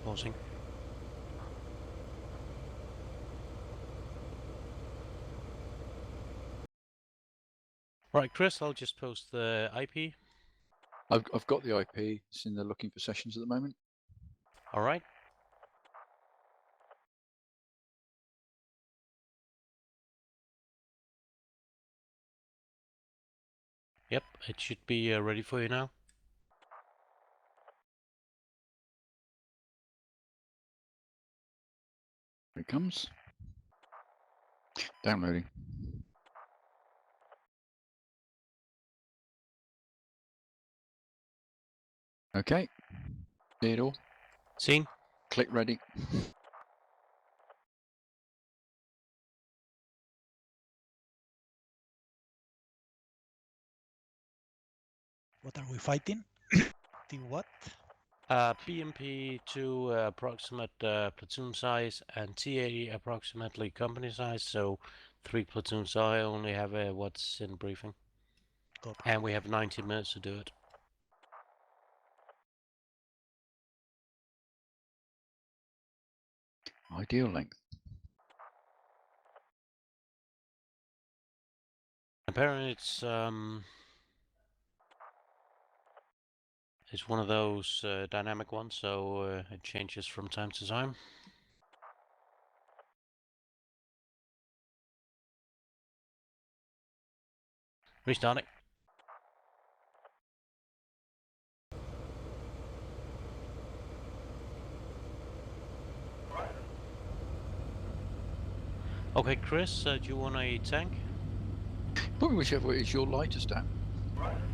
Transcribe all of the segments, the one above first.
pausing. Right, Chris, I'll just post the IP. I've got the IP. It's in the looking for sessions at the moment. All right. Yep, it should be ready for you now. Here it comes. Downloading. Okay. See it all. Seen? Click ready. What are we fighting? The what? BMP to approximate platoon size and T80 approximately company size. So 3 platoons. So I only have what's in briefing. Copy. And we have 90 minutes to do it. Ideal length. Apparently it's one of those dynamic ones, so it changes from time to time. Restarting. Okay, Chris, do you want a tank? Probably whichever is your lightest at.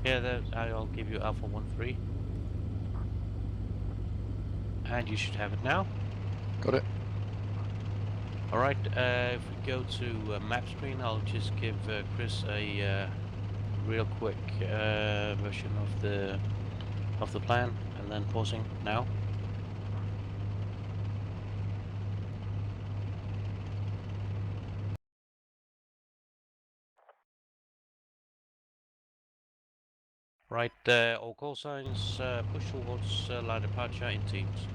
Yeah, I'll give you Alpha 1-3. And you should have it now. Got it. Alright, if we go to map screen, I'll just give Chris a real quick version of the plan, and then pausing now. Right, all call signs push towards line departure in teams.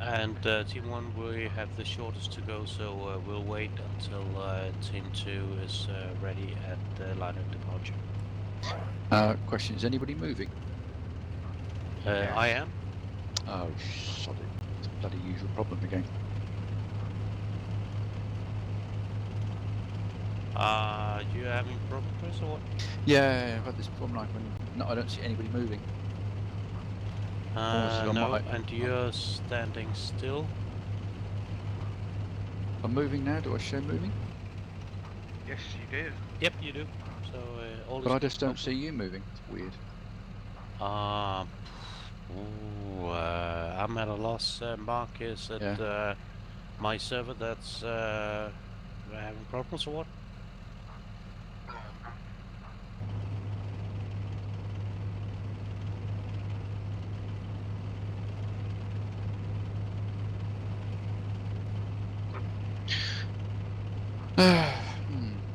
And Team 1, we have the shortest to go, so we'll wait until Team 2 is ready at the line of departure. Question, is anybody moving? I am. Oh, sod it. It's a bloody usual problem again. You having a problem, Chris, or what? Yeah, I've had this problem like when I don't see anybody moving. No, and you're standing still. I'm moving now. Do I show moving? Yes, you do. Yep, you do. So all But is I just don't see you moving. It's weird. I'm at a loss. Mark is at my server that's having problems or what?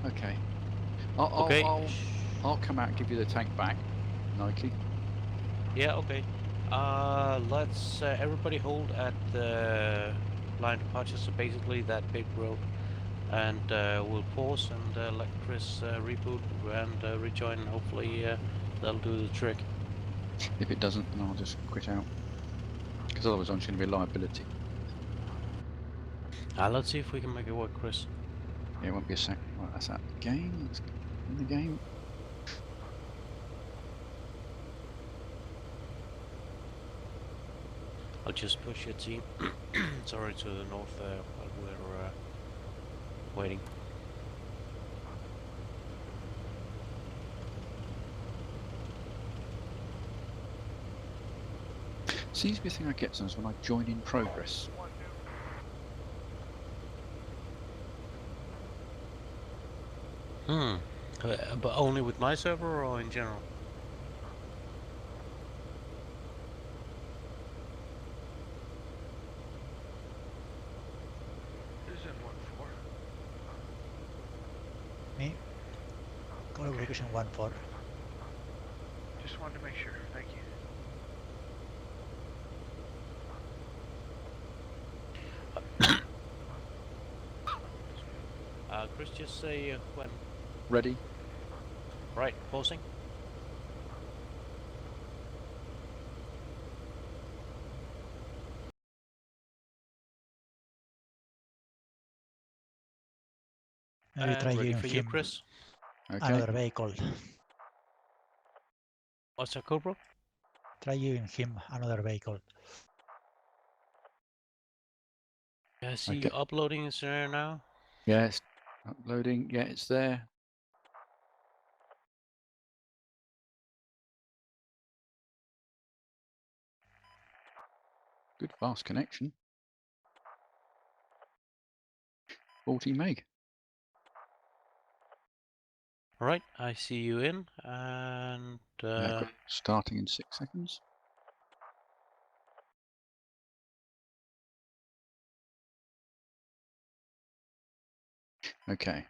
Okay. Okay. I'll come out and give you the tank back, Nike. Yeah, okay. Let's everybody hold at the line departure, so basically that big road, and we'll pause and let Chris reboot and rejoin, and hopefully that'll do the trick. If it doesn't, then I'll just quit out. Because otherwise I'm just going to be a liability. Let's see if we can make it work, Chris. Yeah, it won't be a sec. Right, that's out the game. Let's in the game. I'll just push your team. Sorry, to the north while we're waiting. Seems to be a thing I get sometimes when I join in progress. Hmm. But only with my server or in general? This is in 1-4. Me? Collaboration 1-4. Just wanted to make sure. Thank you. Chris, just say when. Ready? Right, pausing. Maybe try And ready giving for you, him Chris. Okay. another vehicle. What's that, Cobra? Try giving him another vehicle. I see Okay. you uploading is there now. Yeah, it's uploading. Yeah, it's there. Good fast connection. 40 meg. Alright, I see you in, and Yeah, starting in 6 seconds. Okay.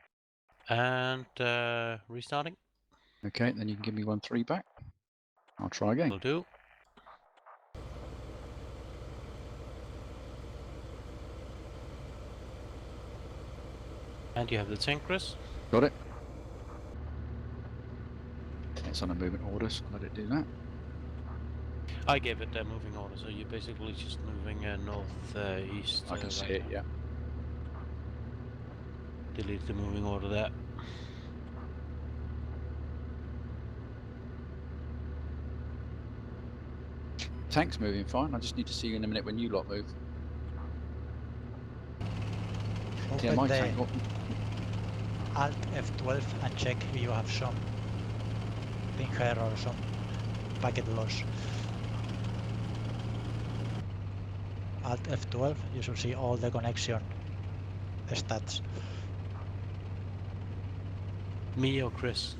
Restarting. Okay, then you can give me 1-3 back. I'll try again. Will do. And you have the tank, Chris. Got it. It's on a movement order, so let it do that. I gave it a moving order, so you're basically just moving north east. I can see right it, now. yeah. Delete the moving order there. Tank's moving fine. I just need to see you in a minute when you lot move. Yeah, Open my the tank. Alt F12 and check if you have some ping error or some packet loss. Alt F12, you should see all the connection stats. Me or Chris?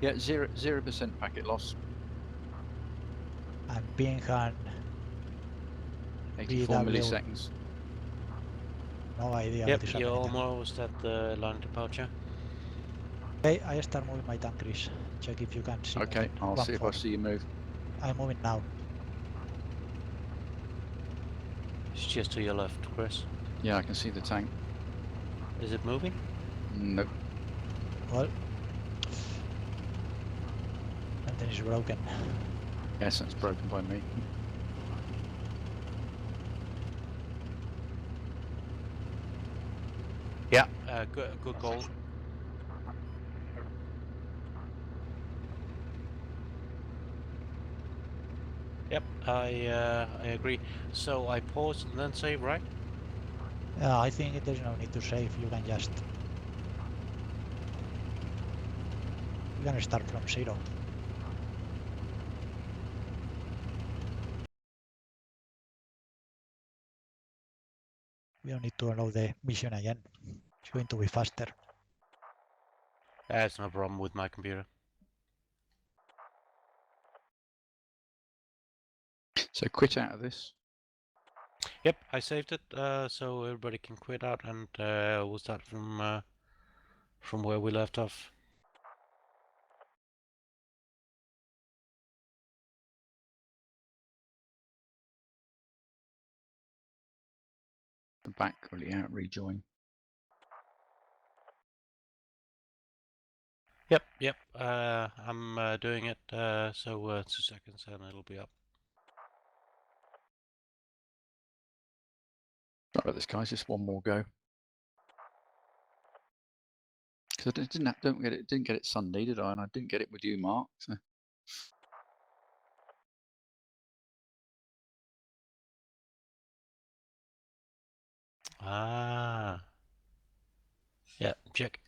Yeah, 0% packet loss. And ping and 84 BW, milliseconds. no idea Yep, what is you're happening. almost at the line departure. Okay, I start moving my tank, Chris. Check if you can see Okay, moving. I'll see if I 1-4. see you move. I'm moving now. It's just to your left, Chris. Yeah, I can see the tank. Is it moving? Nope. Well, something is broken. Yes, that's broken by me. Yeah. Good goal. Yep, I agree. So I pause and then save, right? I think there's no need to save. You can just start from 0. We don't need to allow the mission again. It's going to be faster. That's no problem with my computer. So quit out of this. Yep, I saved it, so everybody can quit out, and we'll start from where we left off. Back, really out, rejoin. Yep. I'm doing it. So 2 seconds, and it'll be up. Sorry about this, guys. Just one more go. Because I didn't get it Sunday, did I? And I didn't get it with you, Mark. So. Ah. Yeah. Check.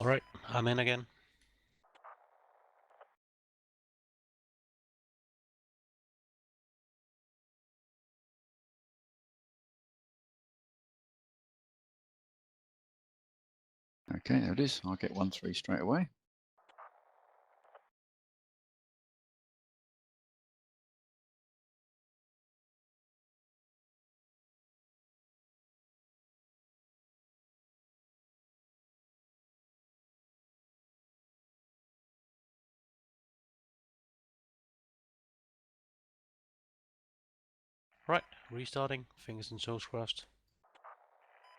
Alright, I'm in again. Okay, there it is. I'll get 1-3 straight away. Right, restarting. Fingers and toes crossed.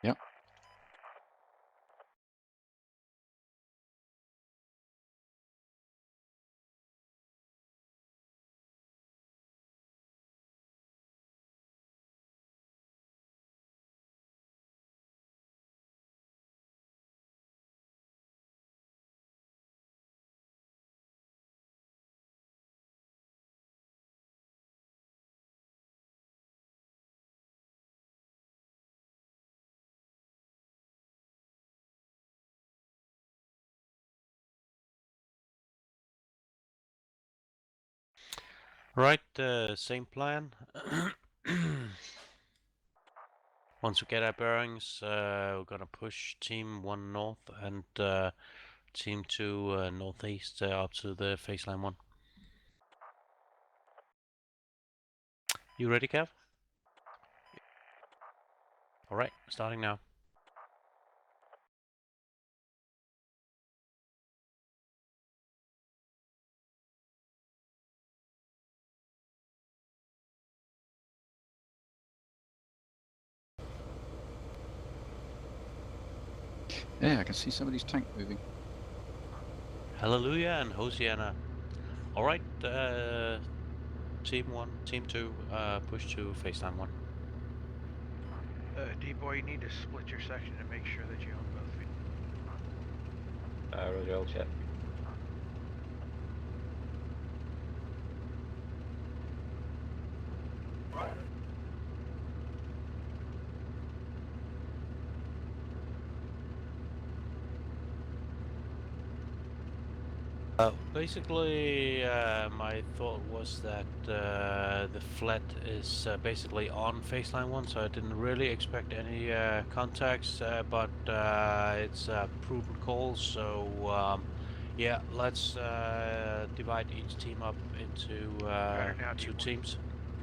Yep. Right, same plan. Once we get our bearings, we're gonna push Team 1 north and Team 2 northeast up to the phase line 1. You ready, Cav? Alright, starting now. Yeah, I can see somebody's tank moving. Hallelujah and Hosianna. Alright, Team 1, Team 2, push to phase line 1. D-Boy, you need to split your section and make sure that you own both feet. Roger, I'll check. Basically, my thought was that the flat is basically on phase line 1, so I didn't really expect any contacts, but it's a prudent call, so yeah, let's divide each team up into Right, now, 2 D1. teams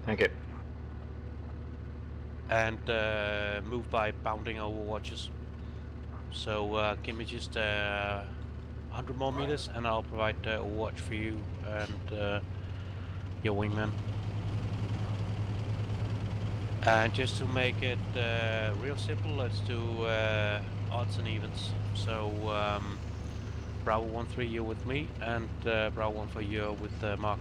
Thank you. and move by bounding over watches. So give me just 100 more meters and I'll provide a watch for you and your wingman. And just to make it real simple, let's do odds and evens. So Bravo 1-3, you're with me, and Bravo 1-4, you're with Mark.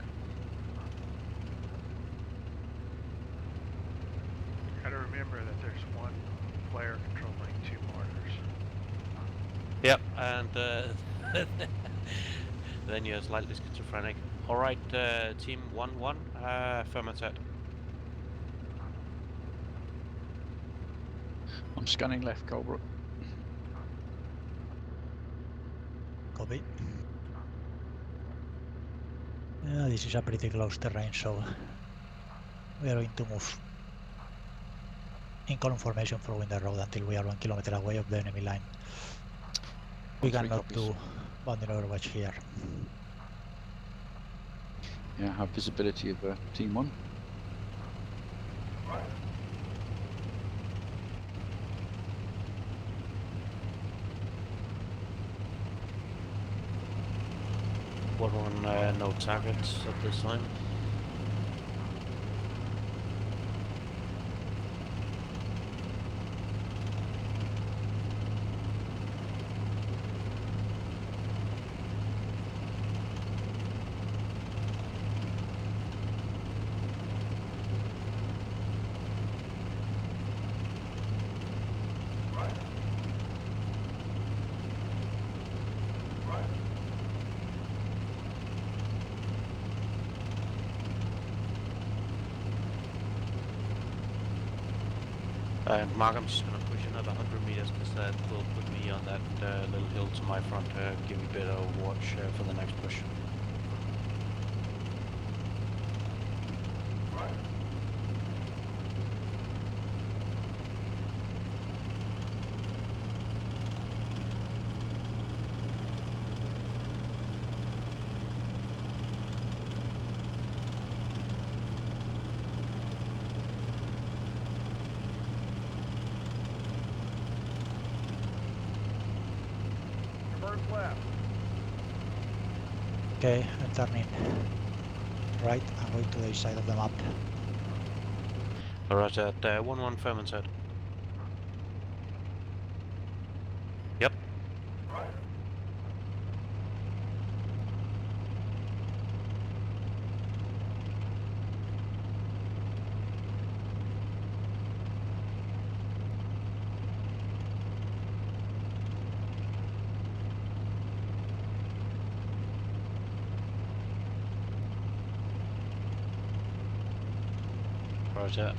Gotta remember that there's one player controlling 2 mortars. Yep, and then you're slightly schizophrenic. Alright, team 1-1, affirmative. I'm scanning left, Colebrook. Copy. Yeah, this is a pretty close terrain, so we are going to move in column formation following the road until we are 1 kilometer away of the enemy line. We 1-3 cannot copies. do bounding overwatch here. Yeah, I have visibility of Team 1. One on no targets at this time. And Markham's gonna push another 100 meters because that will put me on that little hill to my front, give me better watch for the next push. First left. Okay, I'm turning right and going to the east side of the map. Alright, at 1-1 Fairman said. Yep. Roger.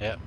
Yep.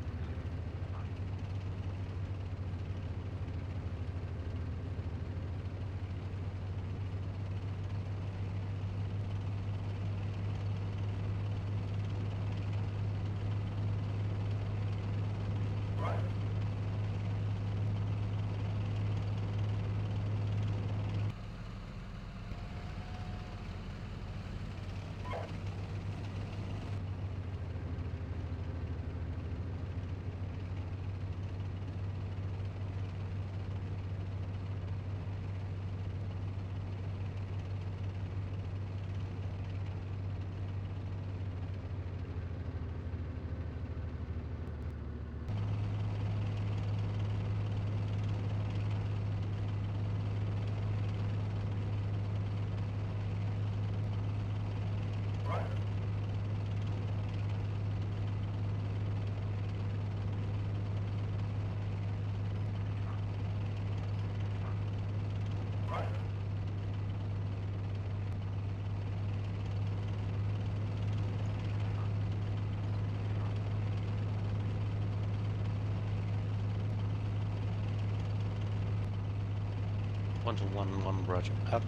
One to one, Roger. Up.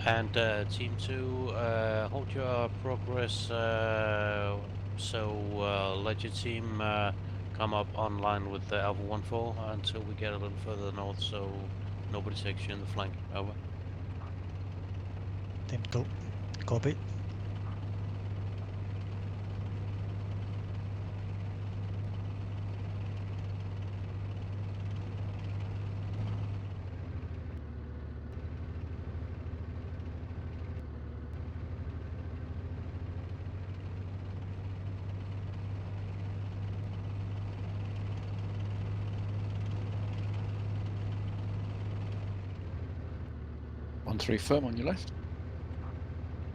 And team 2, hold your progress. Let your team come up online with the Alpha 1-4 until we get a little further north, so nobody takes you in the flank. Over. Team 2, copy. One three firm on your left.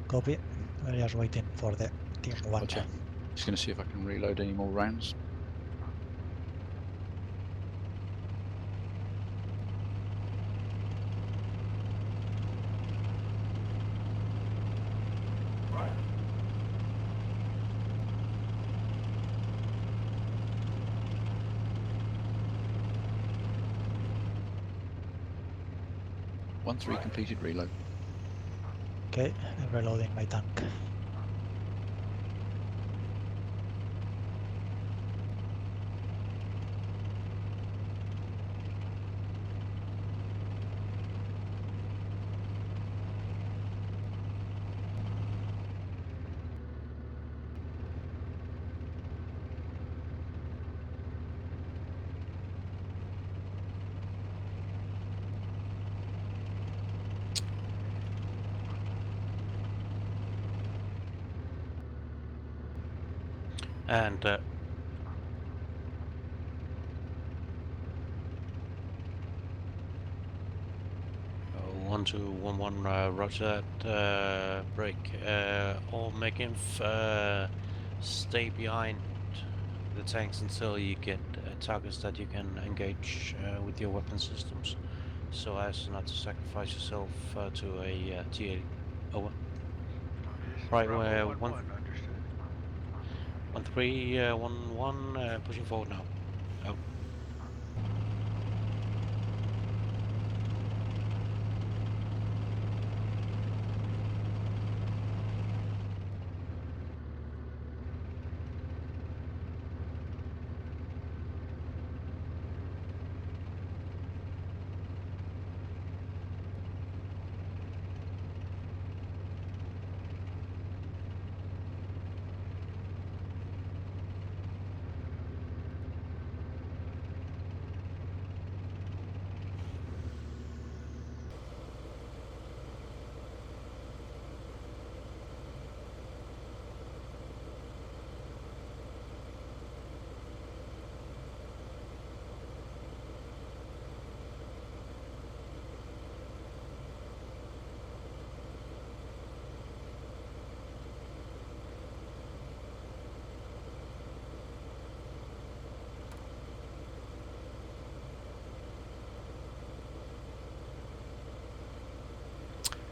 Copy. We're just waiting for the team 1. Roger. Just going to see if I can reload any more rounds. One three completed reload. Okay, I'm reloading my tank. And 1-2-1-1, roger that. Break. All McInf, stay behind the tanks until you get targets that you can engage with your weapon systems, so as not to sacrifice yourself to a T-80. Over. This is Right, Bravo we're 1-1, understood. 1311, pushing forward now. Out.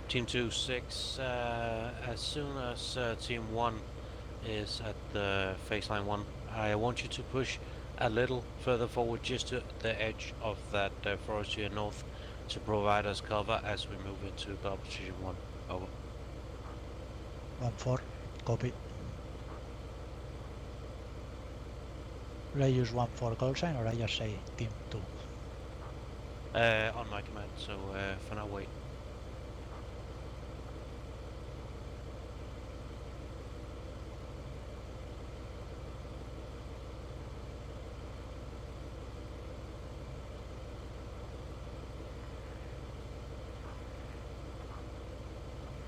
Team 2-6, as soon as Team 1 is at the phase line 1, I want you to push a little further forward just to the edge of that forest here north to provide us cover as we move into battle position 1. Over. 1-4, copy. Will I use 1-4 call sign or I just say team 2? On my command, so for now wait.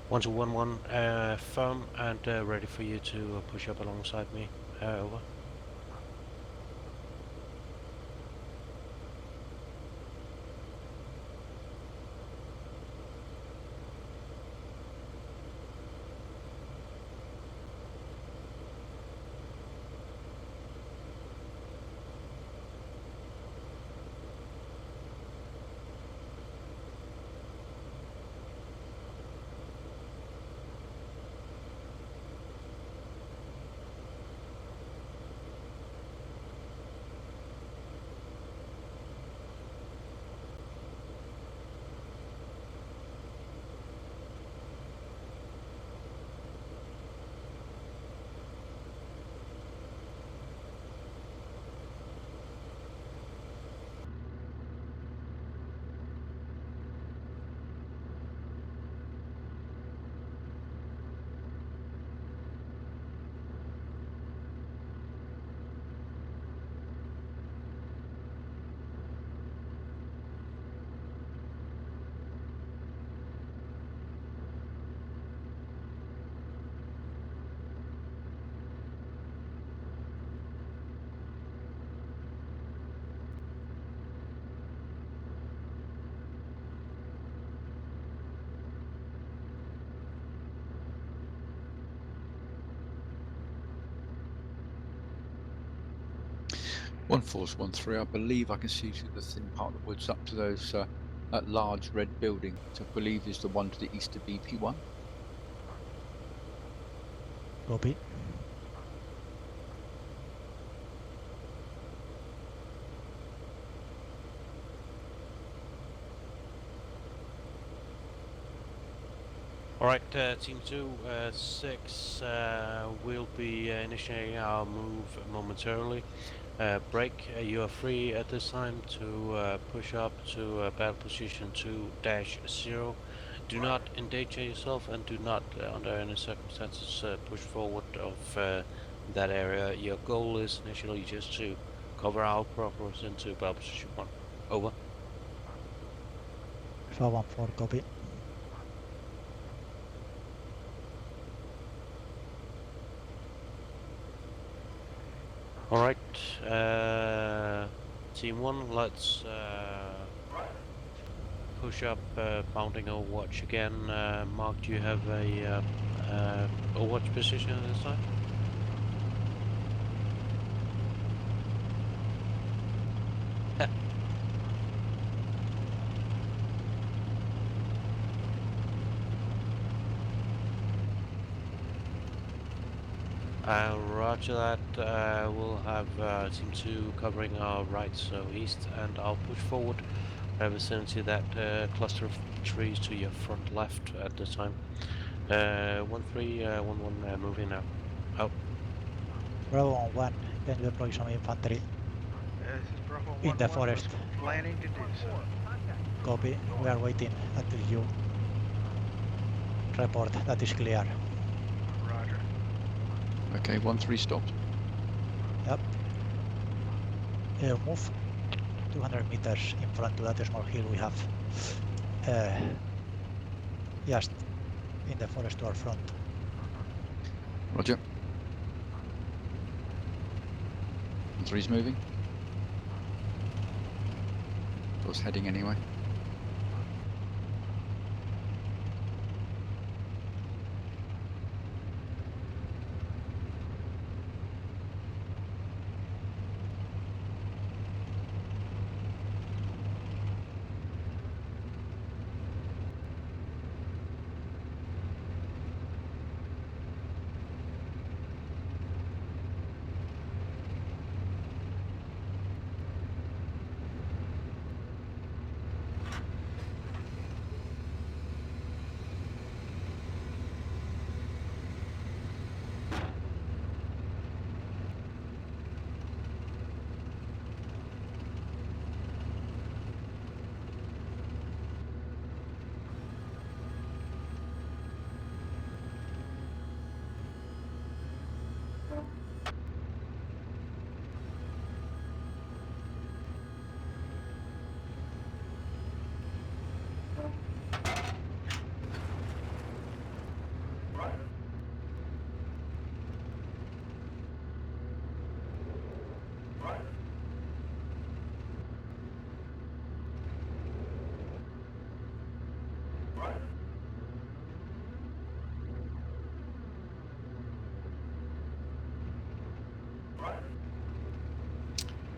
One to 1-1, firm and ready for you to push up alongside me. Over. One force 1-3. I believe I can see through the thin part of the woods up to those that large red building, which I believe is the one to the east of BP1. Copy. Alright, Team 2-6, we'll be initiating our move momentarily. Break, you are free at this time to push up to battle position 2-0. Do not endanger yourself and do not, under any circumstances, push forward of that area. Your goal is initially just to cover our progress into battle position 1. Over. So 1-4, copy. Alright, Team 1, let's push up, mounting Overwatch again. Mark, do you have a Overwatch position at this time? Roger that. We'll have Team 2 covering our right, so east, and I'll push forward vicinity that cluster of trees to your front left at this time. 1311 moving now. Out. Bravo on 1, can you deploy some infantry This is Bravo 1-1. in the forest? Was planning to do so. Copy, we are waiting until you report that is clear. Roger. Okay, 1-3 stopped. Yep. Move 200 meters in front to that small hill we have just in the forest to our front. Roger. 1-3's moving. Was heading anyway.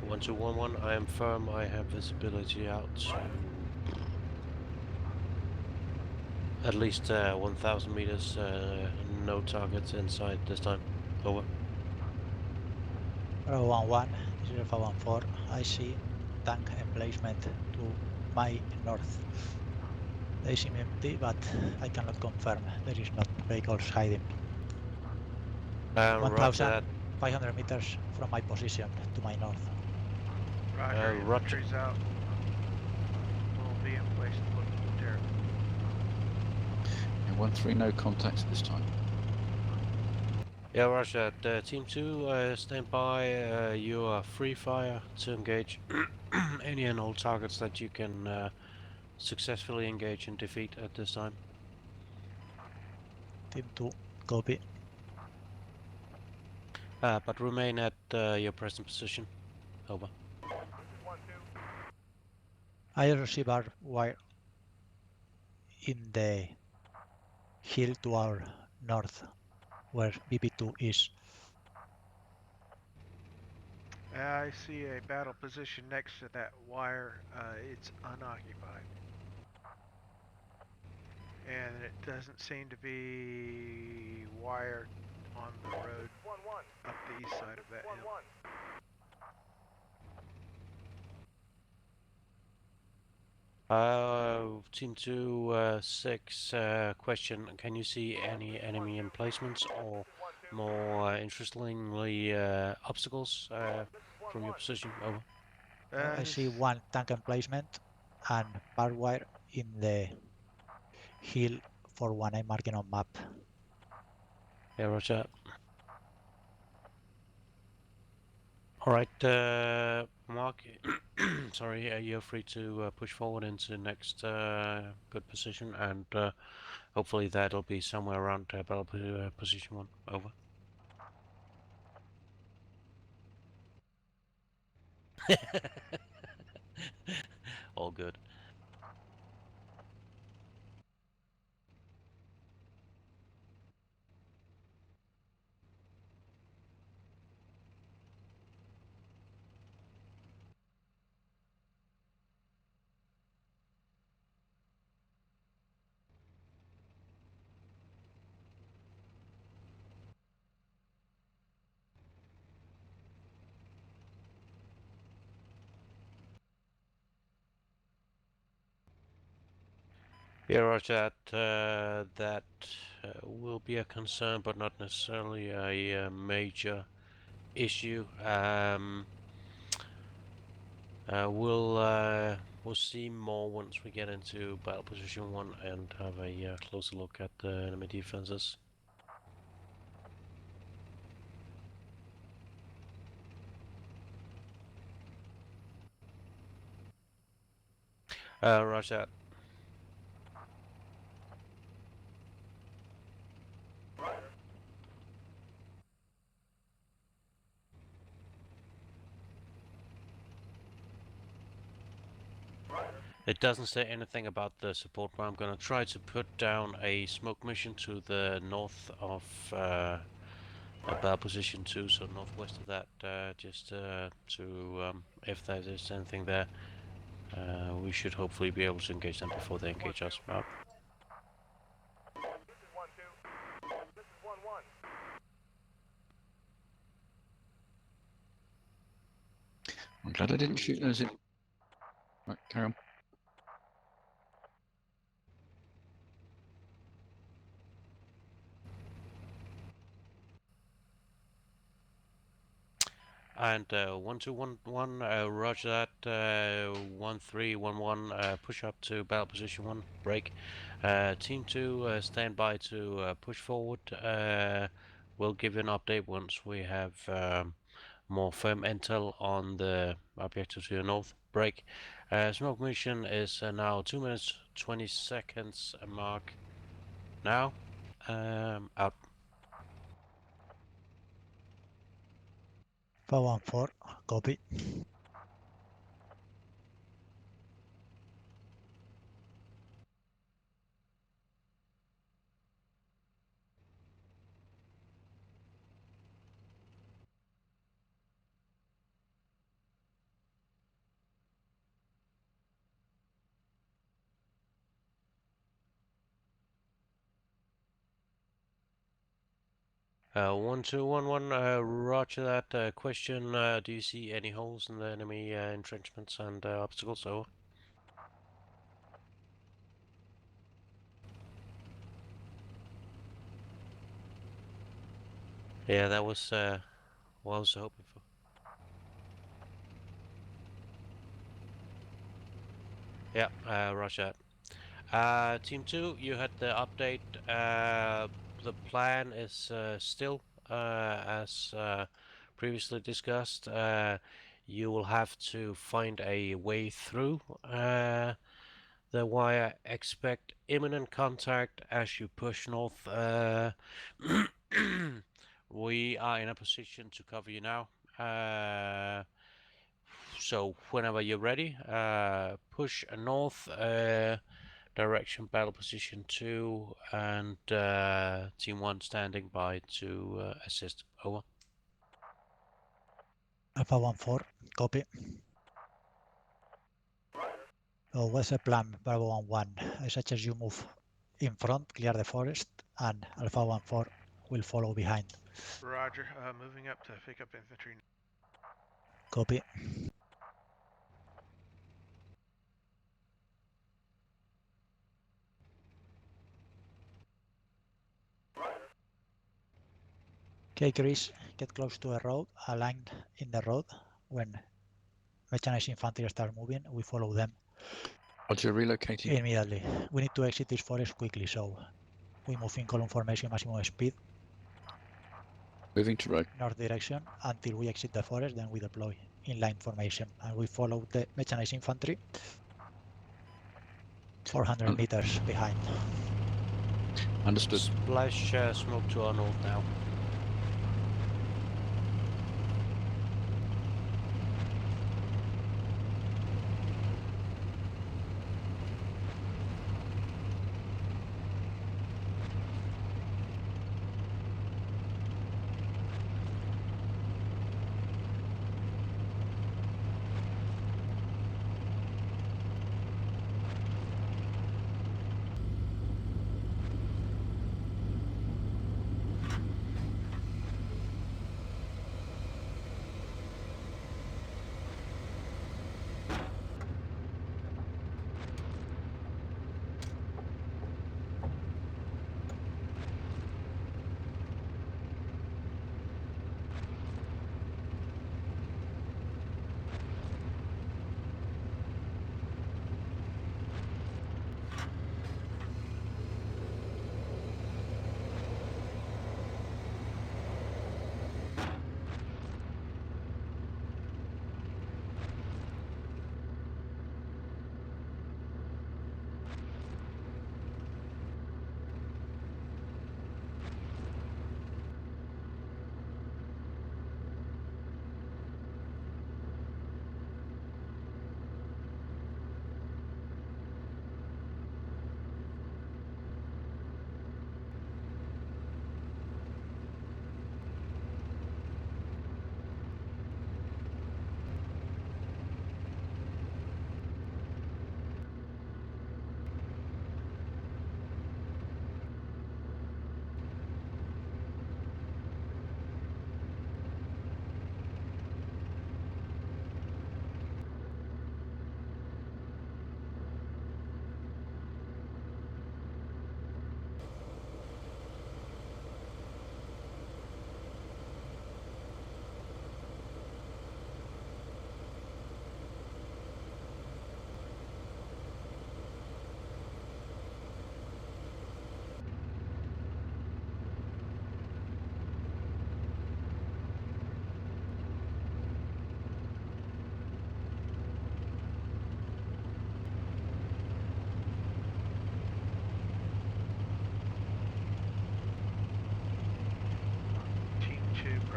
One two one one. I am firm. I have visibility out to at least 1,000 meters. No targets inside this time. Over. Bravo 1-1, this is Alpha 1-4. I see tank emplacement to my north. They seem empty, but I cannot confirm. There is not vehicles hiding. Roger 1,500 that. meters from my position to my north. Roger. Roger. Infantry's out. We'll be in place to look at the territory. Yeah, 1-3, no contacts this time. Yeah, Roger. Team 2, stand by. You are free fire to engage any and all targets that you can successfully engage and defeat at this time. Team 2, copy. But remain at your present position. Over. I receive barbed wire in the hill to our north, where BP2 is. I see a battle position next to that wire. It's unoccupied. And it doesn't seem to be wired on the road up the east side of that hill. Team 2, 6, question, can you see any enemy emplacements or more interestingly obstacles from your position? Over. I see one tank emplacement and barbed wire in the hill for one I'm marking on map. Yeah, roger. Alright, Mark, sorry, you're free to push forward into next good position, and hopefully that'll be somewhere around battle position 1. Over. All good. Yeah, roger that. That will be a concern, but not necessarily a major issue. We'll see more once we get into battle position 1 and have a closer look at the enemy defenses. Roger that. It doesn't say anything about the support, but I'm going to try to put down a smoke mission to the north of battle position 2, so northwest of that, just to, if there is anything there, we should hopefully be able to engage them before they engage us. Out. I'm glad I didn't shoot those in. Right, carry on. And 1211, roger that. 1311, push up to battle position 1, break. Team 2, stand by to push forward. We'll give you an update once we have more firm intel on the objective to the north. Break. Smoke mission is now 2 minutes 20 seconds mark. Now, out. 414, copy. Uh, 1211, roger that. Question, do you see any holes in the enemy entrenchments and obstacles? Over. Yeah, that was what I was hoping for. Yeah, roger that. Team 2, you had the update. The plan is still as previously discussed. You will have to find a way through the wire. Expect imminent contact as you push north. We are in a position to cover you now. So whenever you're ready, push north. Direction battle position 2 and team 1 standing by to assist. Over. Alpha 14, copy. So what's the plan, Bravo 11? I suggest you move in front, clear the forest, and Alpha 14 will follow behind. Roger. Moving up to pick up infantry. Copy. Okay, Chris, get close to a road, aligned in the road. When mechanized infantry start moving, we follow them Roger, relocating. immediately. We need to exit this forest quickly, so we move in column formation, maximum speed, Moving to road. north direction, until we exit the forest, then we deploy in line formation, and we follow the mechanized infantry 400 meters behind. Understood. Splash smoke to our north now.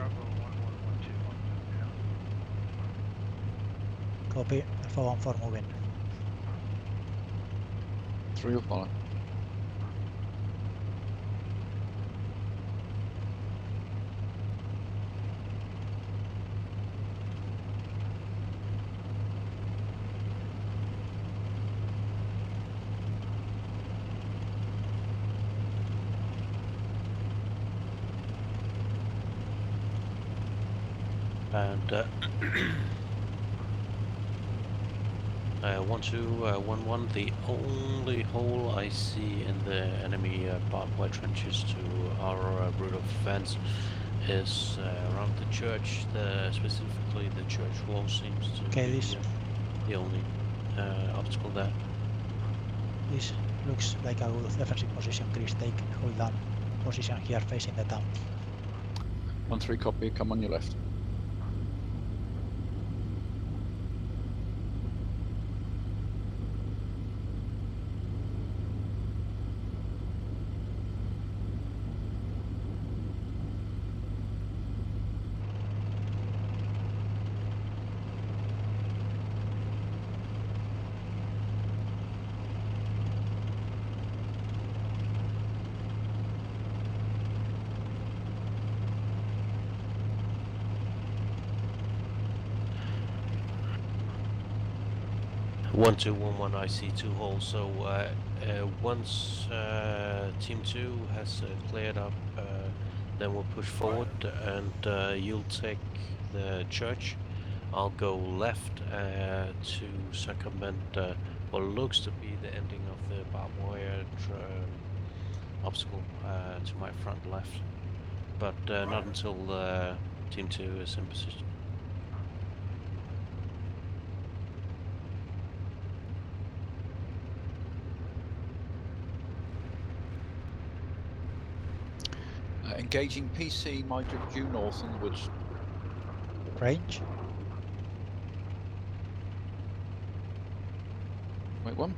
Bravo 1112 on the down. Copy. Alpha 1-4 moving. 3 will follow. And 1211, the only hole I see in the enemy barbed wire trenches to our route of defense is around the church. Specifically, the church wall seems to Okay, be this the only obstacle there. this looks like a good defensive position. Chris, take hold down position here facing the town. 1-3 copy, come on your left. One two one one. I see 2 holes. So once Team 2 has cleared up, then we'll push forward, and you'll take the church. I'll go left to circumvent what looks to be the ending of the barbed wire obstacle to my front left, but not until Team 2 is in position. Engaging PC, my due north in the woods. Range. Wait, one.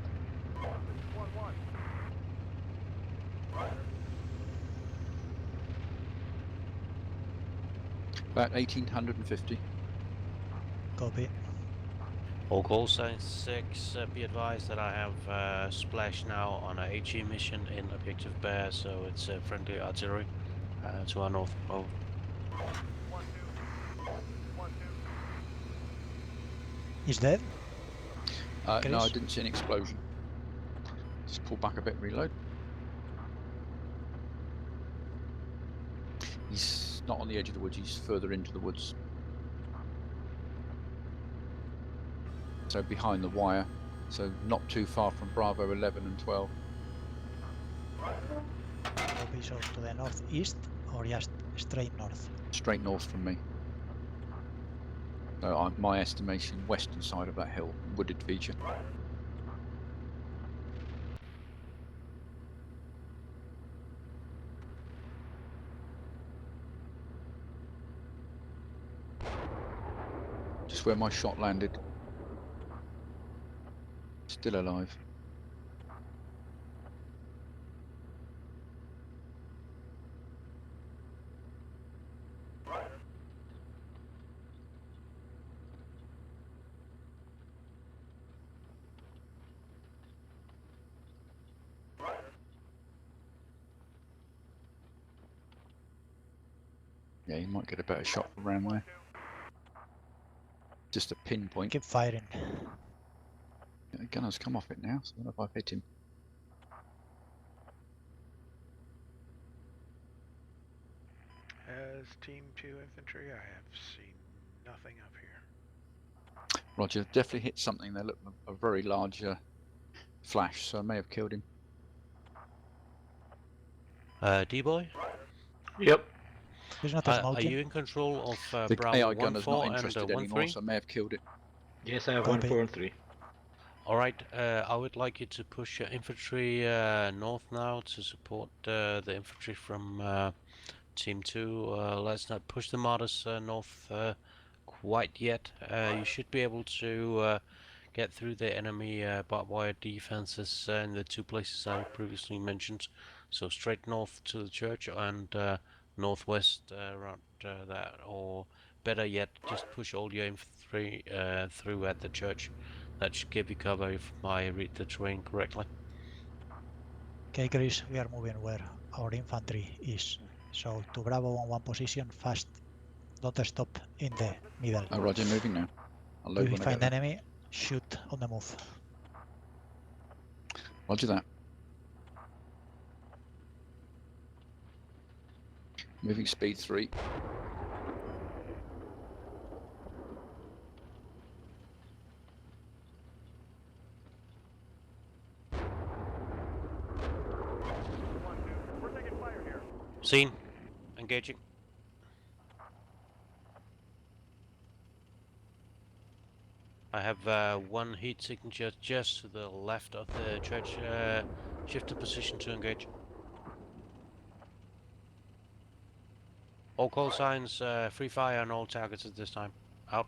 About 1850. Copy. All call sign 6, be advised that I have splash now on a HE mission in Objective Bear, so it's friendly artillery to our north. Over. Is dead? No, I Chris? didn't see an explosion. Just pull back a bit, reload. He's not on the edge of the woods, he's further into the woods. So behind the wire, so not too far from Bravo 11 and 12. Copy. So to the northeast or just straight north? Straight north from me. So my estimation, western side of that hill, wooded feature. Just where my shot landed. Still alive. Yeah, you might get a better shot from around there. Just a pinpoint. Keep firing. Yeah, the gunner's come off it now, so I don't know if I've hit him. As Team 2 infantry, I have seen nothing up here. Roger, definitely hit something there. Look, a very large flash, so I may have killed him. D-boy? Yep. There's not a Are smoking. you in control of The Bravo AI gunner's 1-4 not and interested anymore, 1-3? so I may have killed it. Yes, I have Copy. 1, 4, and 3. Alright, I would like you to push your infantry north now to support the infantry from Team 2. Let's not push the Martyrs north quite yet. You should be able to get through the enemy barbed wire defenses in the 2 places I previously mentioned. So straight north to the church and northwest around that, or better yet, just push all your infantry through at the church. That should give you cover if I read the terrain correctly. Okay, Chris, we are moving where our infantry is. So to Bravo on one position, fast. Don't stop in the middle. Roger, moving now. I'll load If we when I get find there. enemy, shoot on the move. Roger that. Moving speed 3. Seen. Engaging. I have one heat signature just to the left of the church. Shift to position to engage. All call signs, free fire on all targets at this time. Out.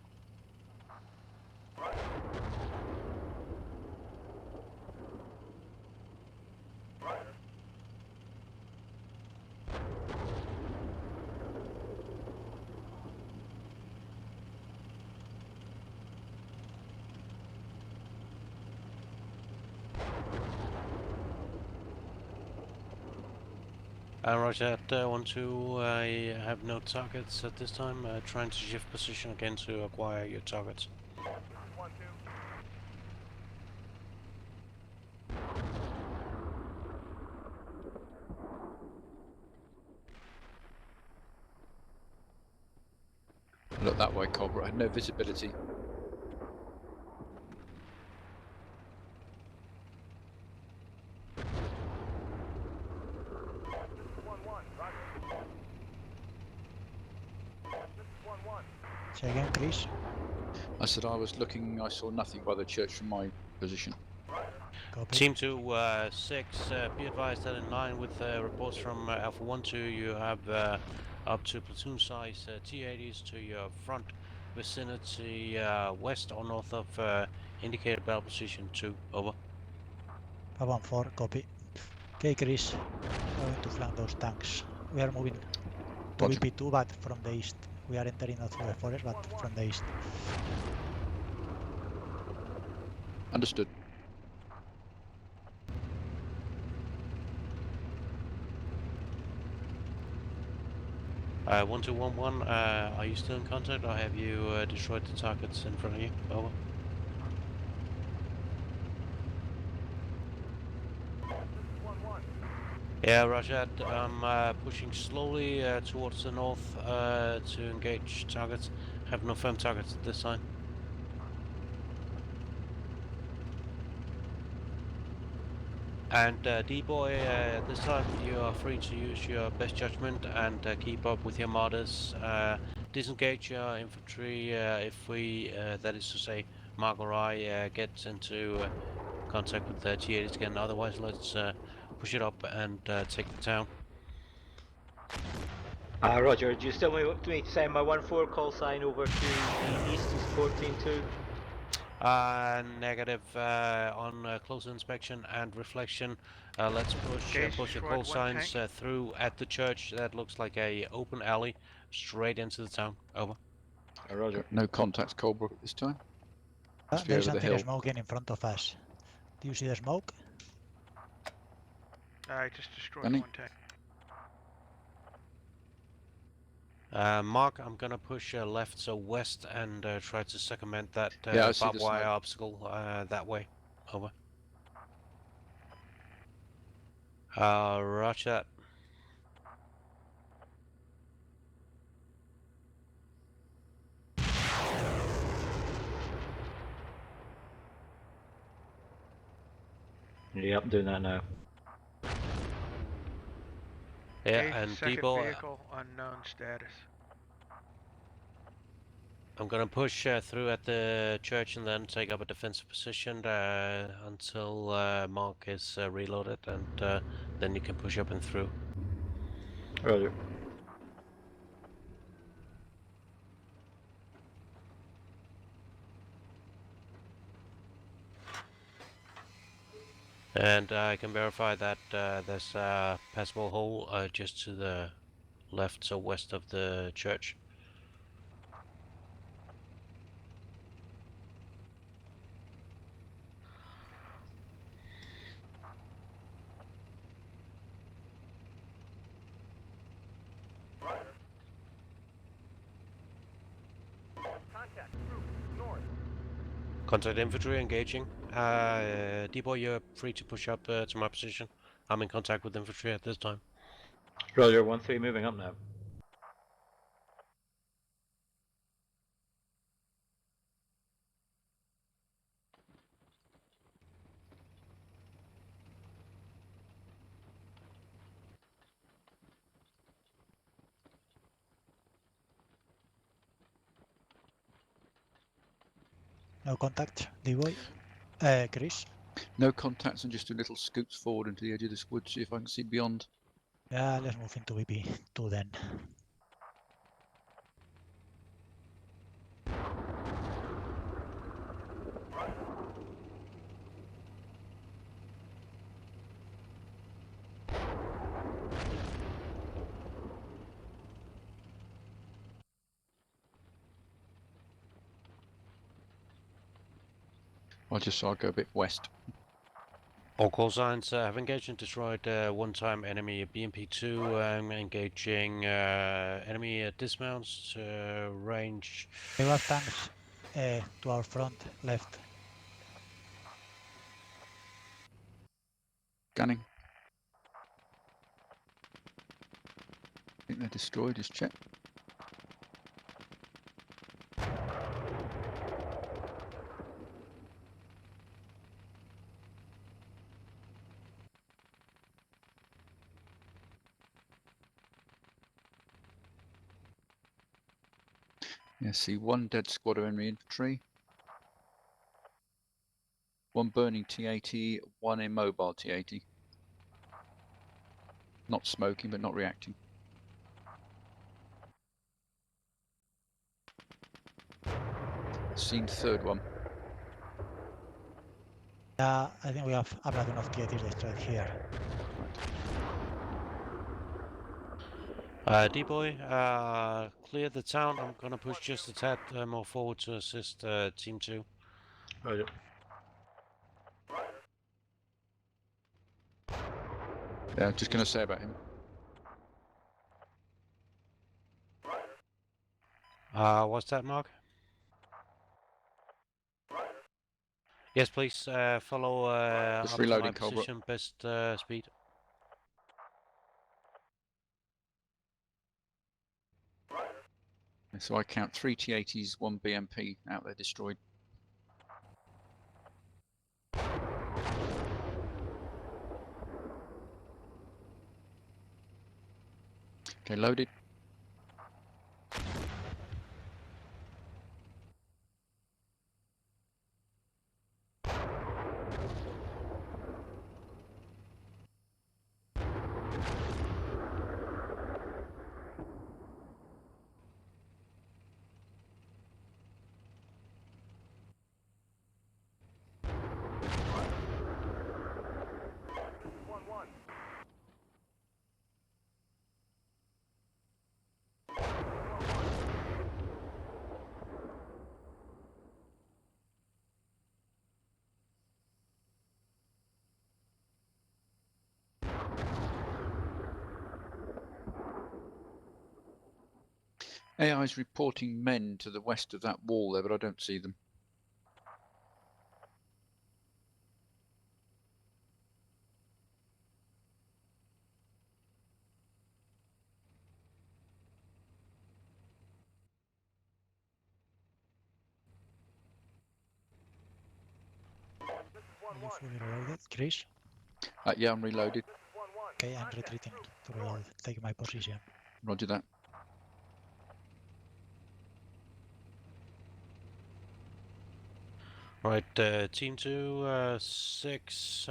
Roger that, 1-2, I have no targets at this time. Trying to shift position again to acquire your targets. Look that way, Cobra. I had no visibility. Say again, Chris. I said I was looking, I saw nothing by the church from my position. Copy. Team 2-6, be advised that in line with reports from Alpha 1-2, you have up to platoon size T-80s to your front vicinity, west or north of indicated battle position 2. Over. 514, copy. Okay, Chris, going to flank those tanks. We are moving to Roger. VP2, but from the east. We are entering not through the forest, but from the east. Understood. Uh, 1211, are you still in contact, or have you destroyed the targets in front of you? Over. Yeah, Roger. I'm pushing slowly towards the north to engage targets. Have no firm targets at this time. And D-Boy, this time you are free to use your best judgment and keep up with your martyrs. Disengage your infantry if we, that is to say, Mark or I, get into contact with the T-80s again. Otherwise, let's push it up and take the town. Roger, do you still want me to send my 1-4 call sign over to the east to support Team 2? Negative on close inspection and reflection. Let's push Engage, both your destroyed call one signs tank. through at the church. That looks like a open alley straight into the town. Over. Roger. No contacts, Cobra, at this time. Must be There is over the something hill. smoking in front of us. Do you see the smoke? I just destroyed Danny? one tank. Mark, I'm gonna push left, so west, and try to circumvent that Yeah, I see barbed the wire smoke. obstacle that way. Over. Roger that. Yep, doing that now. Yeah, Engage the and second Debo, vehicle, unknown status. I'm gonna push through at the church and then take up a defensive position until Mark is reloaded, and then you can push up and through. Roger. And I can verify that there's a passable hole just to the left, so west of the church. Contact infantry engaging. D-boy, you're free to push up to my position. I'm in contact with infantry at this time. Roger, 1-3 moving up now. No contact, D-boy. Chris? No contacts and just do little scoops forward into the edge of this wood, see if I can see beyond. Yeah, let's move into VP2 then. I just saw I go a bit west. All call signs have engaged and destroyed one-time enemy BMP2. I'm engaging enemy dismounts, range. We have tanks to our front, left. Scanning. I think they're destroyed, just check. Yeah, see one dead squad of enemy infantry. One burning T-80, one immobile T-80. Not smoking, but not reacting. Seen third one. Yeah, I think we have a platoon of T-80s destroyed here. D-boy, clear the town. I'm gonna push just a tad more forward to assist Team 2. Roger. Yeah, just going to say about him. What's that, Mark? Yes, please follow Just up to my reloading, Cobra. position, best speed. So I count 3 T-80s, 1 BMP out there destroyed. Okay, loaded. AI is reporting men to the west of that wall there, but I don't see them. Are you fully reloaded, Chris? Yeah, I'm reloaded. Okay, I'm retreating to reload. Take my position. Roger that. Right, Team 2, 6.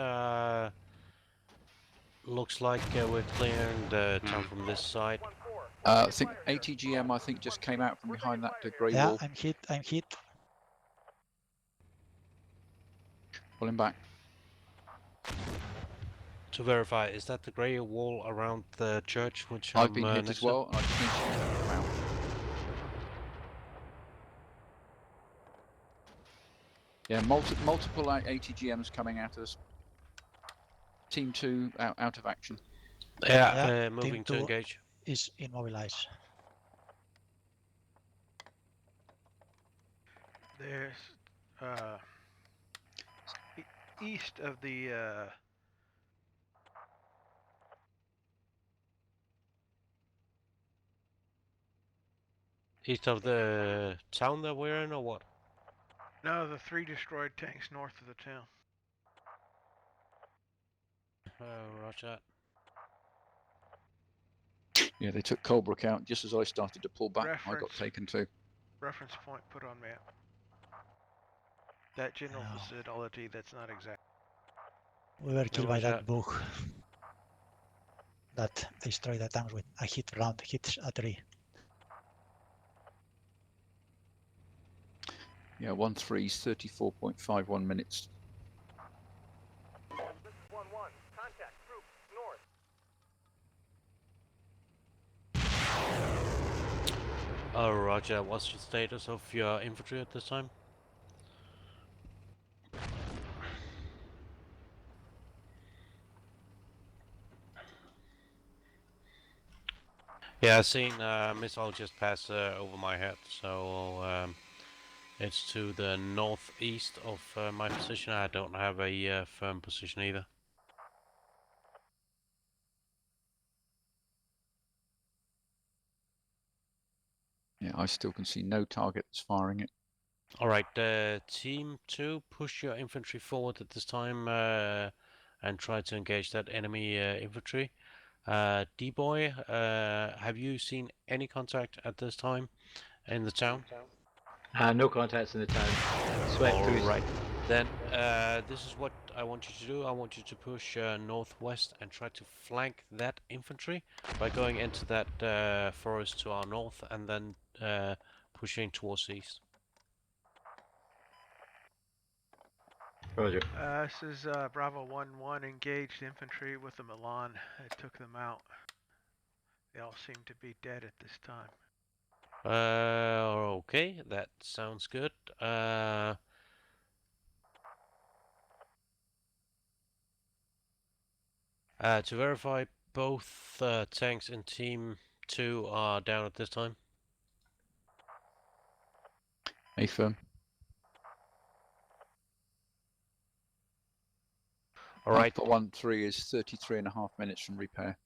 Looks like we're clearing the town from this side. I think ATGM, I think, just came out from behind that grey Yeah, wall. I'm hit. Pull him back. To verify, is that the grey wall around the church, which I've I'm been hit next as well. I just need to come out. Yeah, multiple ATGMs coming at us. Team 2 out of action. to? Yeah, Yeah, Team moving to 2 engage. is immobilized. There's east of the East of the town that we're in, or what? no, the 3 destroyed tanks north of the town. Roger. Yeah, they took Colebrook out just as I started to pull back. I got Reference. taken too. Reference point put on map. That general Oh. facility, that's not exact. We were killed by was that that? bug that destroyed the tanks with a hit round, hits a tree. Yeah, 1-3's 34.51 minutes. 1-1, contact, group, north. Oh, Roger. What's the status of your infantry at this time? Yeah, I've seen a missile just pass over my head, so it's to the northeast of my position. I don't have a firm position either. Yeah, I still can see no target that's firing it. Alright, Team 2, push your infantry forward at this time and try to engage that enemy infantry. D-Boy, have you seen any contact at this time in the town? No contacts in the town. Swept through. Alright, then this is what I want you to do. I want you to push northwest and try to flank that infantry by going into that forest to our north and then pushing towards east. Roger. This is Bravo 1-1 engaged infantry with the Milan. It took them out. They all seem to be dead at this time. Okay, that sounds good. To verify, both tanks in Team 2 are down at this time. Affirm. Alright, Alpha 1-3 is 33.5 minutes from repair.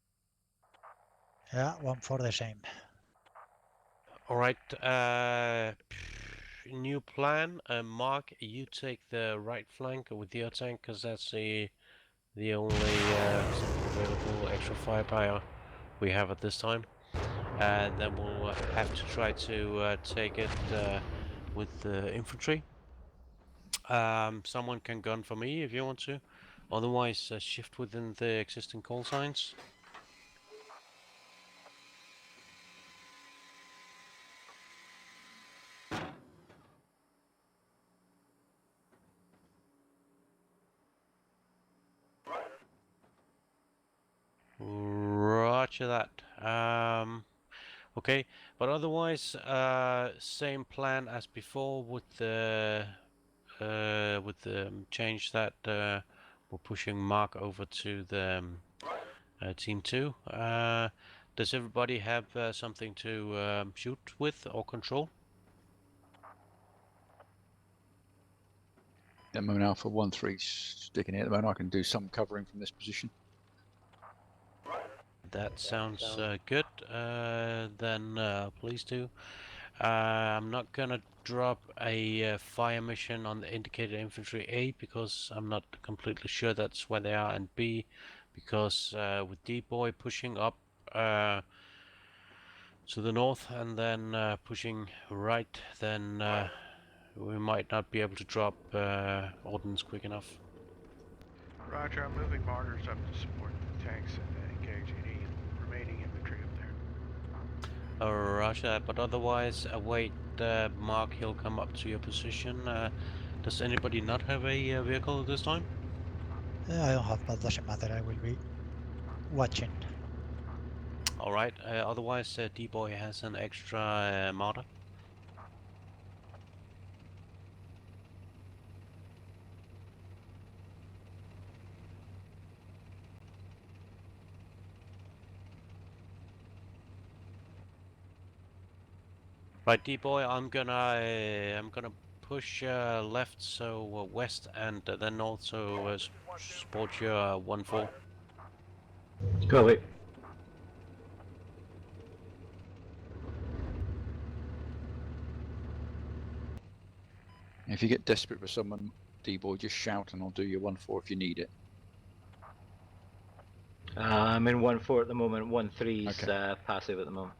Yeah, 1-4 the same. alright. New plan. Mark, you take the right flank with your tank, because that's the only available extra firepower we have at this time. And then we'll have to try to take it with the infantry. Someone can gun for me if you want to. Otherwise, shift within the existing call signs. Roger that. Okay, but otherwise, same plan as before with the change that we're pushing Mark over to the Team 2. Does everybody have something to shoot with or control? At the moment, Alpha 1-3's sticking here at the moment. I can do some covering from this position. That sounds good. Then please do. I'm not gonna drop a fire mission on the indicated infantry A because I'm not completely sure that's where they are, and B because with D-Boy pushing up to the north and then pushing right, then we might not be able to drop ordnance quick enough. Roger, I'm moving mortars up to support the tanks and engage any remaining infantry up there. Roger, but otherwise await Mark, he'll come up to your position. Does anybody not have a vehicle at this time? I don't have, but doesn't matter. I will be watching. All right. Otherwise, D-Boy has an extra mortar. Right, D-Boy. I'm gonna push left, so west, and then north, so support your 1-4. Copy. If you get desperate for someone, D-Boy, just shout and I'll do your 1-4 if you need it. I'm in 1-4 at the moment. 1-3's Okay. passive at the moment.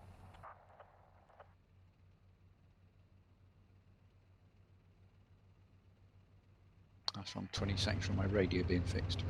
That's from 20 seconds from my radio being fixed.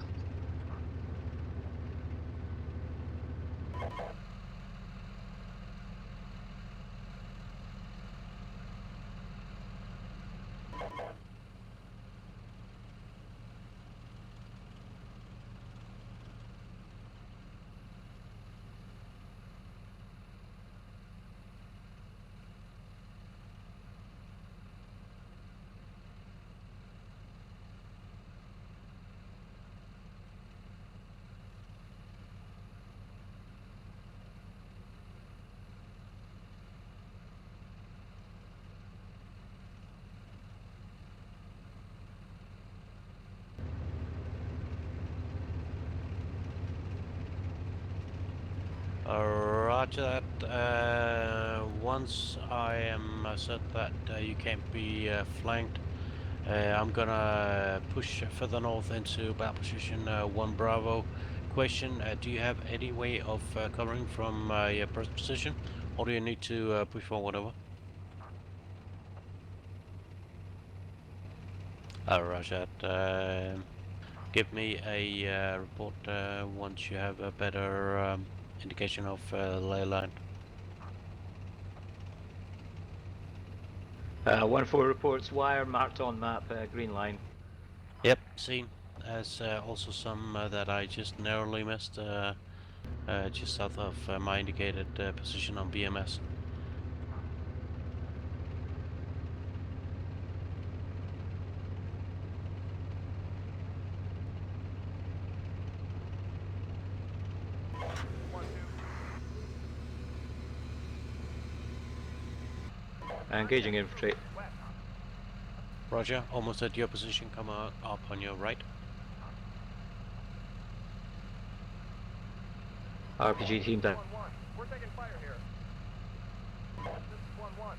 Roger that. Once I am certain that you can't be flanked, I'm gonna push further north into battle position 1 Bravo. Question, do you have any way of covering from your present position, or do you need to push forward over? Roger that. Give me a report once you have a better indication of ley line. 1-4 reports wire marked on map, green line. Yep, seen. There's also some that I just narrowly missed, just south of my indicated position on BMS. Engaging infantry. Roger, almost at your position, come up on your right. RPG team down. 1-1. We're taking fire here. This is 1-1.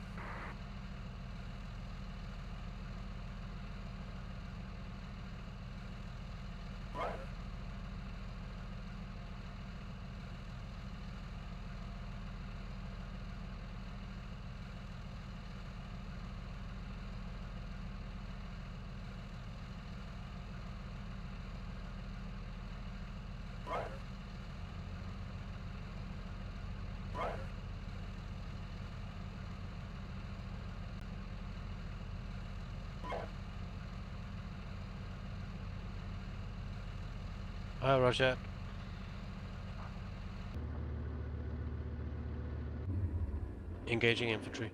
Roger. Engaging infantry.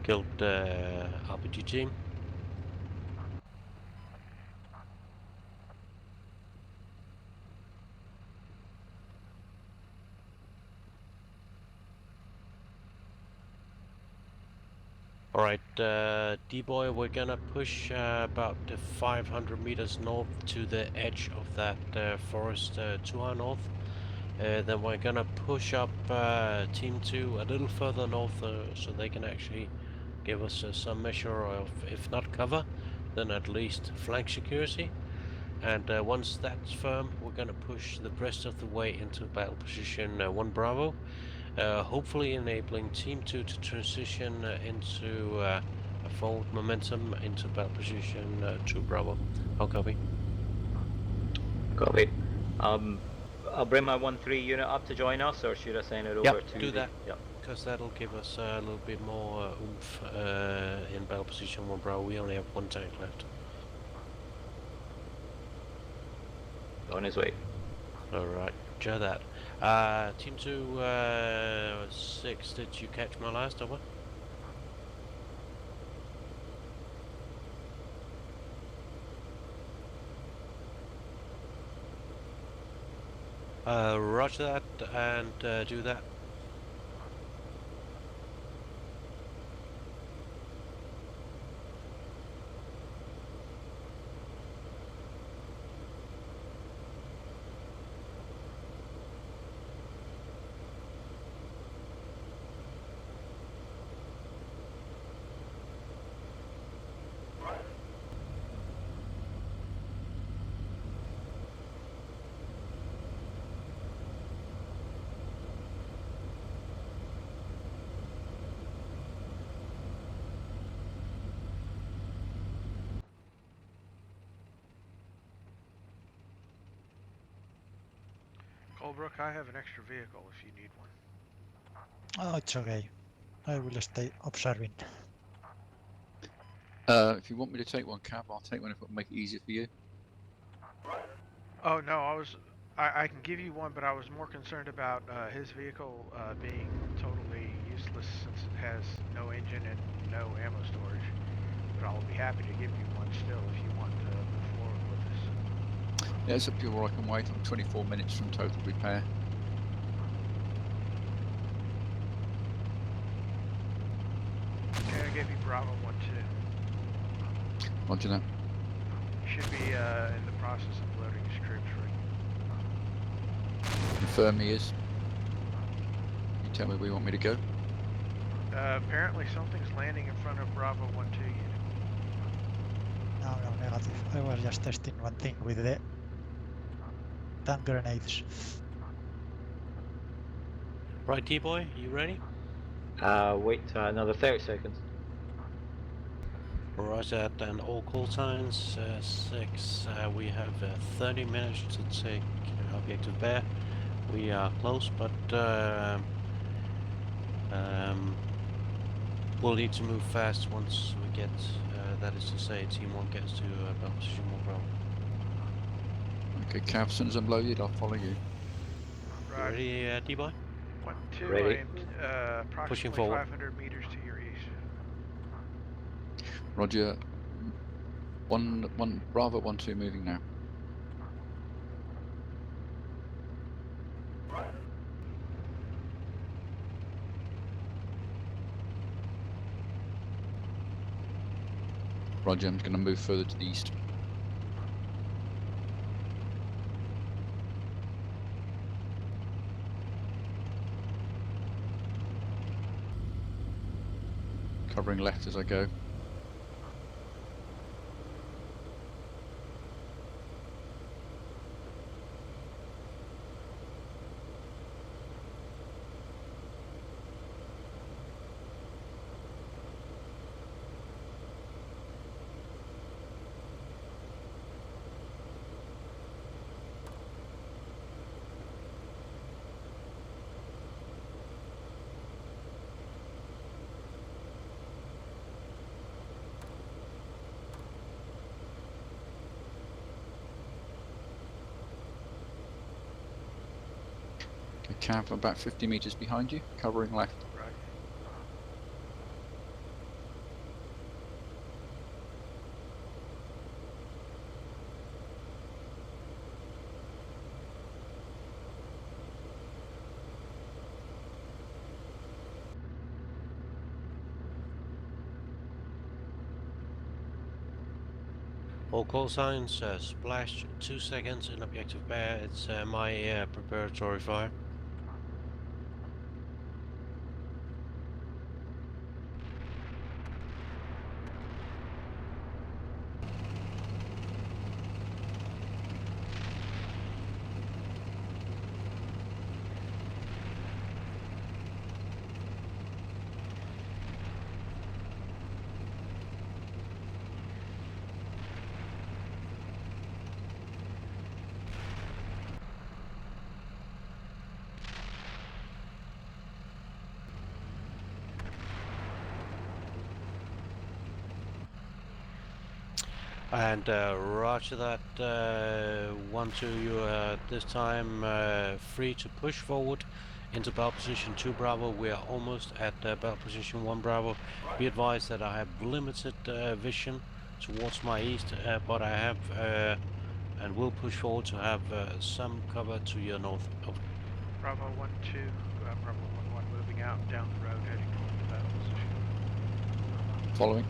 Killed RPG team. Alright, D-Boy, we're gonna push about 500 meters north to the edge of that forest 2 north. Then we're gonna push up Team 2 a little further north so they can actually give us some measure of, if not cover, then at least flank security. And once that's firm, we're gonna push the rest of the way into battle position 1 Bravo. Hopefully enabling Team 2 to transition into a forward momentum into battle position 2 Bravo. How copy? Copy. I'll bring my 1-3 unit up to join us, or should I send it Yep, over to do the... that. Yep. Because that'll give us a little bit more oomph in battle position 1 Bravo. We only have 1 tank left. On his way. Alright, roger that. Team 2, 6, did you catch my last over? Roger that, and do that. Colebrook, I have an extra vehicle if you need one. Oh, it's okay. I will stay observing. If you want me to take one, Cav, I'll take one if it'll make it easier for you. Oh no, I can give you one, but I was more concerned about his vehicle being totally useless since it has no engine and no ammo storage. But I'll be happy to give you one still if you want to move forward with this. Yeah, it's up to you, or I can wait. I'm 24 minutes from total repair. Okay, I gave you Bravo 1-2. Roger that. Should be in the process of loading his troops right. Confirm he is. You tell me where you want me to go. Apparently something's landing in front of Bravo 1-2 unit. No, negative. I was just testing one thing with the tank grenades. Right, T-Boy, you ready? Wait another 30 seconds. Roger that, and all call signs 6. We have 30 minutes to take objective bear. We are close, but we'll need to move fast once we get, that is to say, Team 1 gets to battle position 1 Bravo. Okay, Cav, as soon as I'm loaded, I'll follow you. You Right. ready, T-Boy? 1-2, Ready. I am approximately forward. 500 meters to your east. Roger. One Bravo 1-2 moving now. Roger, I'm going to move further to the east. Covering left as I go. Okay, Cav, about 50 meters behind you, covering left. Right. All call signs, splash 2 seconds in objective bear. It's my preparatory fire. And roger that, 1-2, you are this time free to push forward into battle position 2 Bravo. We are almost at battle position 1 Bravo. Be advised that I have limited vision towards my east, but I have and will push forward to have some cover to your north. Over. Bravo 1-2, Bravo 1-1 moving out down the road heading toward the battle position. Following.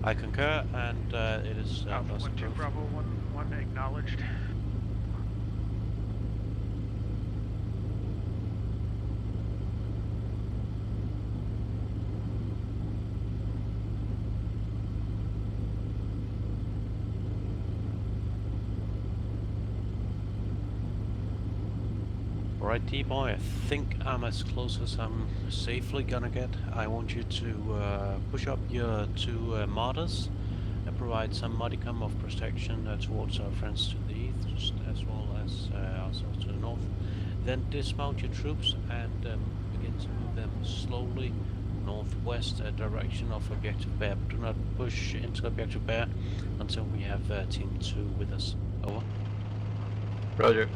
I concur, and it is Alpha thus 1-2, approved. Bravo 1-1 acknowledged. Alright, D-Boy, I think I'm as close as I'm safely gonna get. I want you to push up your 2 martyrs and provide some modicum of protection towards our friends to the east, as well as ourselves to the north. Then dismount your troops and begin to move them slowly northwest direction of Objective Bear. Do not push into Objective Bear until we have Team 2 with us. Over. Roger.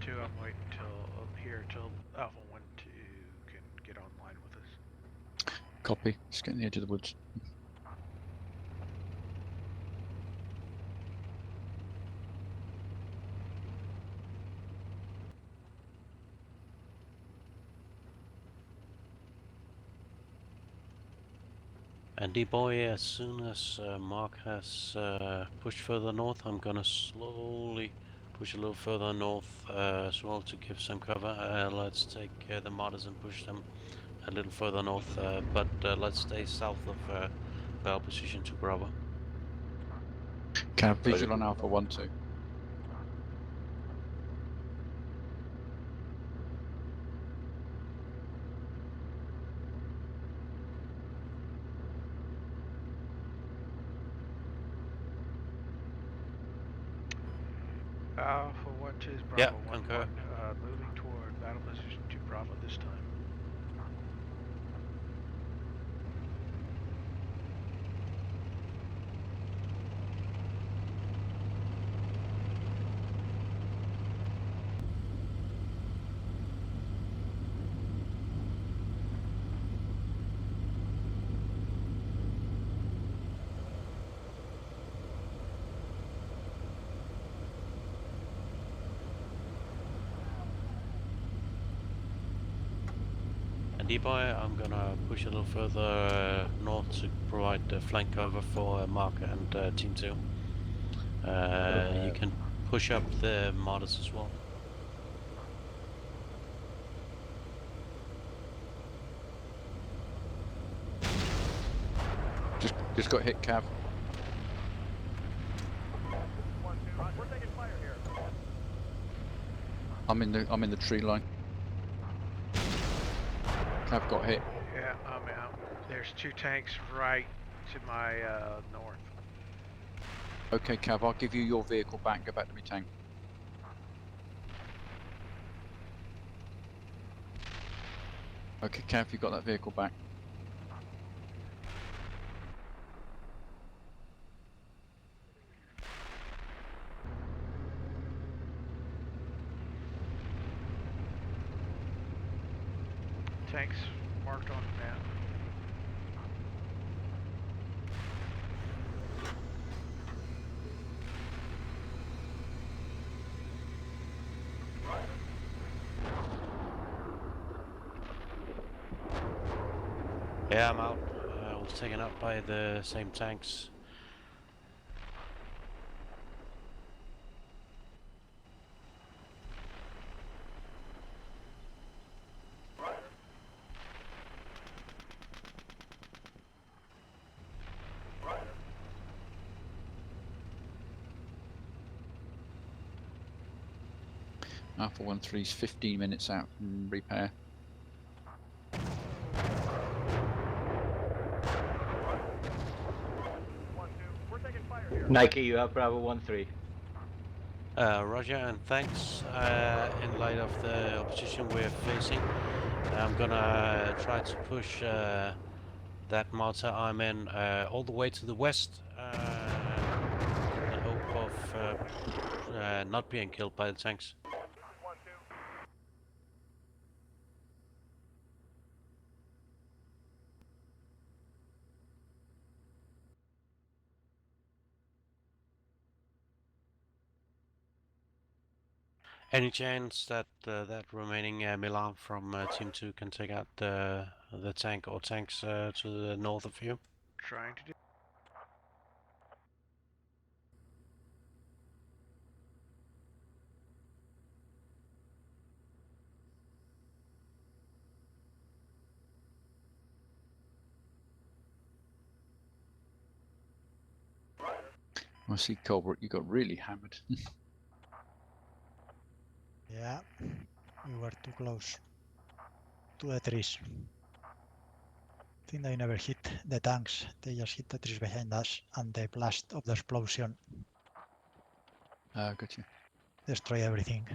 Two, I'm waiting till Alpha 1-2 can get online with us. Copy. Just getting the edge of the woods. And D-Boy, as soon as Mark has pushed further north, I'm gonna slowly push a little further north as well to give some cover. Let's take the martyrs and push them a little further north, but let's stay south of battle position 2 Bravo. Can I have visual on Alpha 1-2? Alpha 1-2 is Yeah, Bravo 1-1, concur. moving toward battle position 2 Bravo this time. D-Boy, I'm gonna push a little further north to provide flank cover for Mark and Team 2. You can push up the martyrs as well. Just got hit, Cav. 1-2, we're taking fire here. I'm in the tree line. Cav got hit. Yeah, I'm out. There's 2 tanks right to my north. Okay, Cav, I'll give you your vehicle back. Go back to my tank. Okay, Cav, you got that vehicle back. Tanks marked on the map. Yeah, I'm out. I was taken out by the same tanks. Alpha 1-3's 15 minutes out from repair. We're taking fire here. Nike, you have Bravo 1-3. Roger, and thanks. In light of the opposition we're facing, I'm gonna try to push that mortar arm in all the way to the west in the hope of not being killed by the tanks. 1-2. Any chance that that remaining Milan from Team 2 can take out the tank or tanks to the north of you? Trying to do. I see, Colbert, you got really hammered. Yeah, we were too close to the trees. I think they never hit the tanks, they just hit the trees behind us, and the blast of the explosion Gotcha. destroyed everything.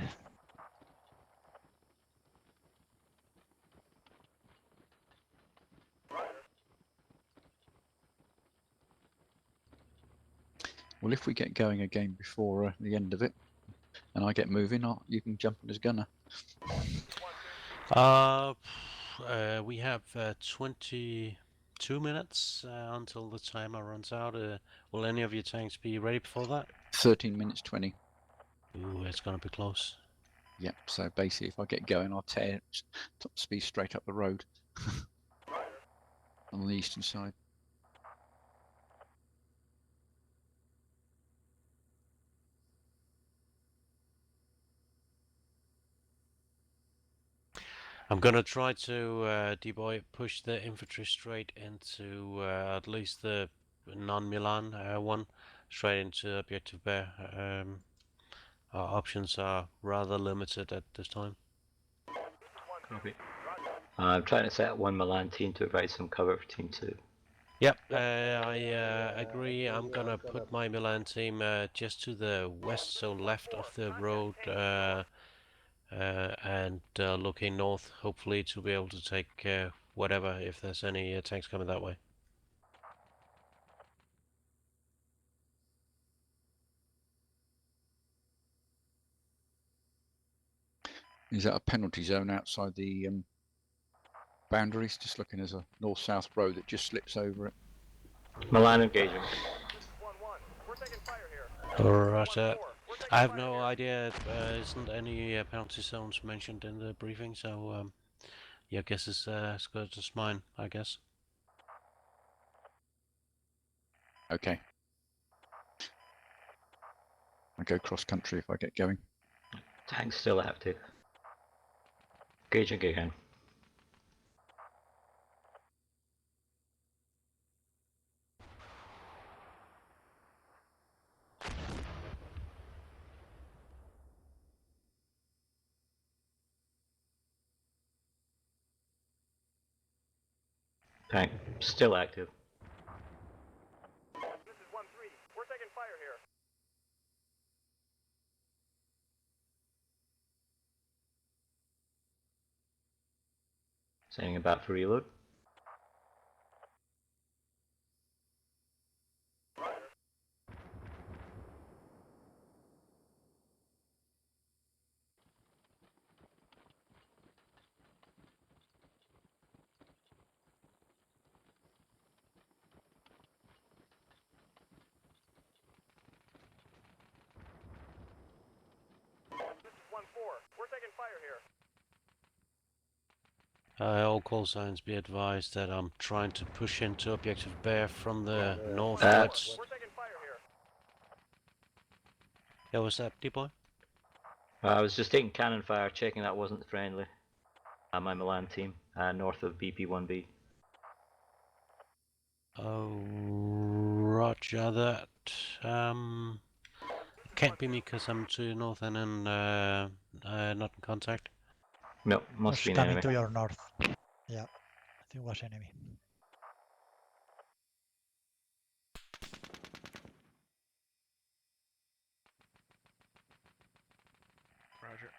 Well, if we get going again before the end of it, and I get moving, you can jump on as gunner. We have 22 minutes until the timer runs out. Will any of your tanks be ready before that? 13 minutes 20. Ooh, it's gonna be close. Yep, so basically if I get going, I'll tear top speed straight up the road on the eastern side. I'm gonna try to push the infantry straight into at least the non-Milan one, straight into Objective Bear. Our options are rather limited at this time. Copy. I'm trying to set up one Milan team to provide some cover for Team 2. Yep, I agree. I'm gonna put my Milan team just to the west, so left of the road, and looking north, hopefully to be able to take whatever if there's any tanks coming that way. Is that a penalty zone outside the boundaries? Just looking as a north-south road that just slips over it. Milan engaging. 1-1. We're taking fire here. Roger. 1-4. We're taking I have fire no here. idea. Isn't any penalty zones mentioned in the briefing? So your guess is as good as mine, I guess. Okay. I go cross-country if I get going. Tanks still active. Engaging again. Tank still active. This is 1-3. We're taking fire here. Sending it back for reload. This is 1-4. We're taking fire here. All call signs be advised that I'm trying to push into objective bear from the north. Uh, Let's. We're taking fire here. Yeah, what's that, D-boy? I was just taking cannon fire, checking that wasn't friendly. My Milan team, north of BP1B. Oh, roger that. Can't be me because I'm to north and then not in contact. No, must Was be an coming enemy. to your north. Yeah, I think it was enemy. Roger.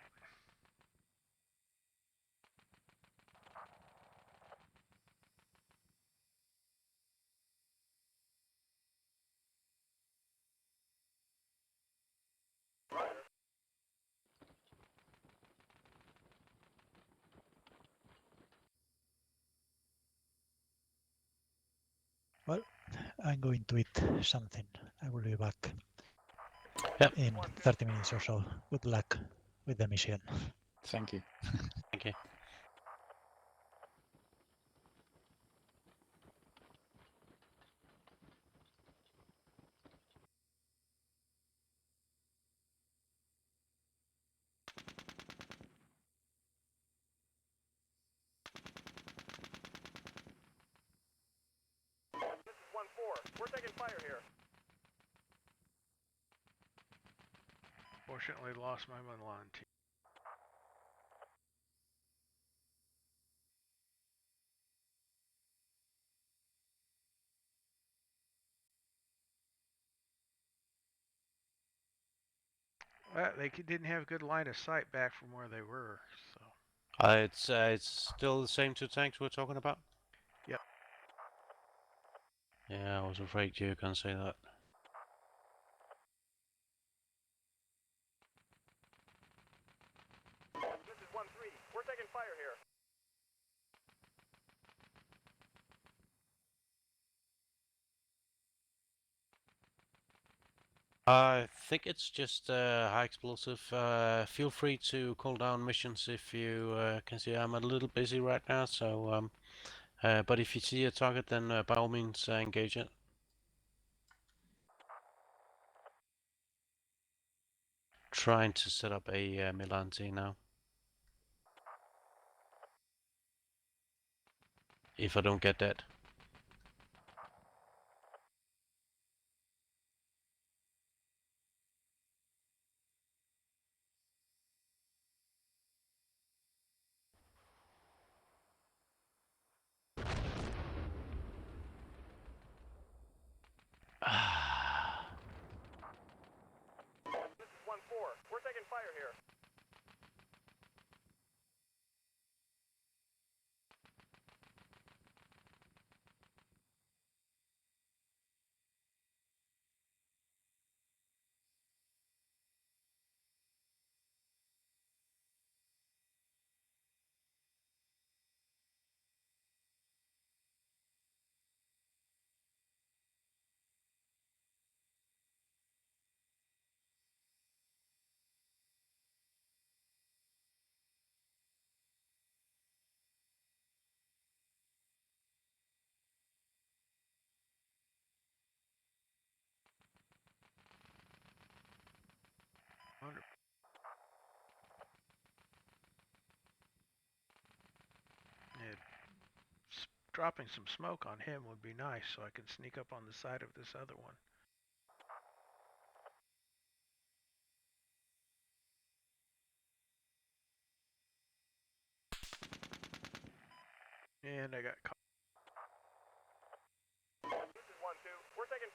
I'm going to eat something. I will be back Yep. in 30 minutes or so. Good luck with the mission. Thank you. Thank you. This is 1-4. We're taking fire here. Fortunately, lost my Milan team. Well, they didn't have good line of sight back from where they were, so. It's still the same two tanks we're talking about? Yep. Yeah, I was afraid you were gonna say that. This is 1-3. We're taking fire here. I think it's just high explosive. Feel free to call down missions if you can see I'm a little busy right now. So, but if you see a target, then by all means engage it. Trying to set up a Milante now. If I don't get that. This is 1-4. We're taking fire here. Wonder- Yeah, dropping some smoke on him would be nice, so I can sneak up on the side of this other one. And I got caught.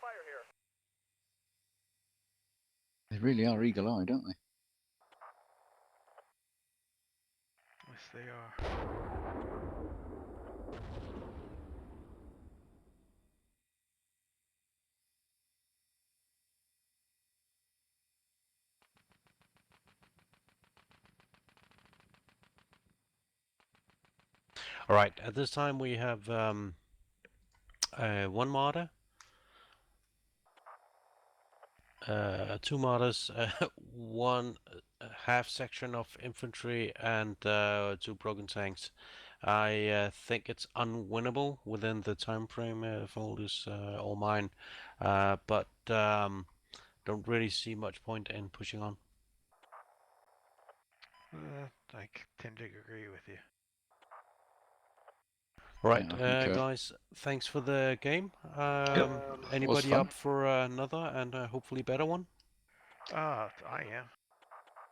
fire here. They really are eagle-eyed, aren't they? Yes, they are. All right. At this time, we have one martyr, two martyrs, one half section of infantry, and two broken tanks. I think it's unwinnable within the time frame if all is all mine, but don't really see much point in pushing on. I tend to agree with you. Right, Yeah, I concur. guys, thanks for the game. Was Anybody fun. up for another and hopefully better one? I am.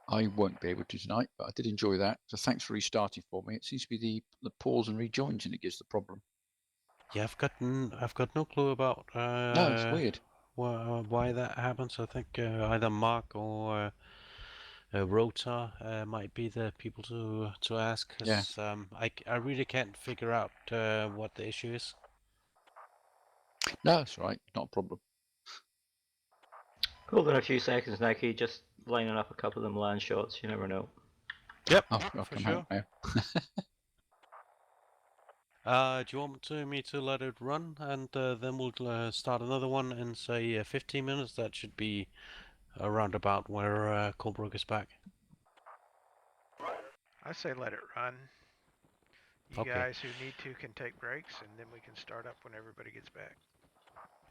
I won't be able to tonight, but I did enjoy that. So thanks for restarting for me. It seems to be the pause and rejoins and it gives the problem. Yeah, I've got no clue about No, it's weird. why that happens. I think either Mark or Rota might be the people to ask. 'Cause, Yeah. I really can't figure out what the issue is. No, it's all right. Not a problem. Hold on a few seconds, Nike. Just lining up a couple of them land shots. You never know. Yep, I'll for come sure. out now. Do you want me to let it run and then we'll start another one in say 15 minutes? That should be around about where Colebrook is back. I say let it run. You Okay. guys who need to can take breaks, and then we can start up when everybody gets back.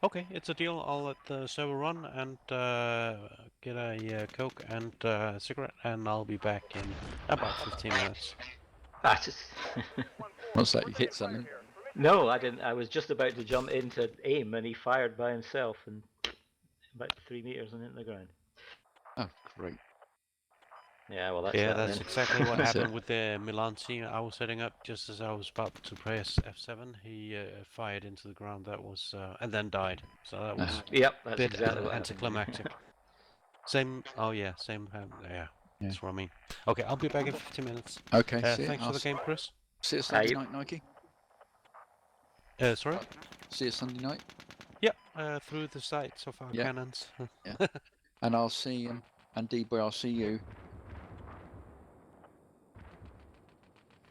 Okay, it's a deal. I'll let the server run and get a Coke and a cigarette, and I'll be back in about 15 minutes. I just What's that? You hit something? no, I didn't. I was just about to jump into aim, and he fired by himself, and about 3 meters and into the ground. Oh, great. Yeah, well, that's Yeah, that that's then. exactly what That's happened it. with the Milan team I was setting up. Just as I was about to press F7, he fired into the ground. That was and then died. So that was Yep, a that's bit exactly what happened. anticlimactic. Same. Oh yeah, same. Yeah, Yeah. that's what I mean. Okay, I'll be back in 15 minutes. Okay, see you. Thanks for the game, Chris. See you Sunday Yep. night, Nike. Sorry. See you Sunday night. Yep. Through the sights of our Yeah. cannons. And I'll see and D-Boy, I'll see you.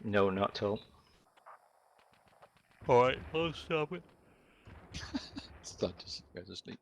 No, not at all. All right, I'll stop it. Start to go to sleep.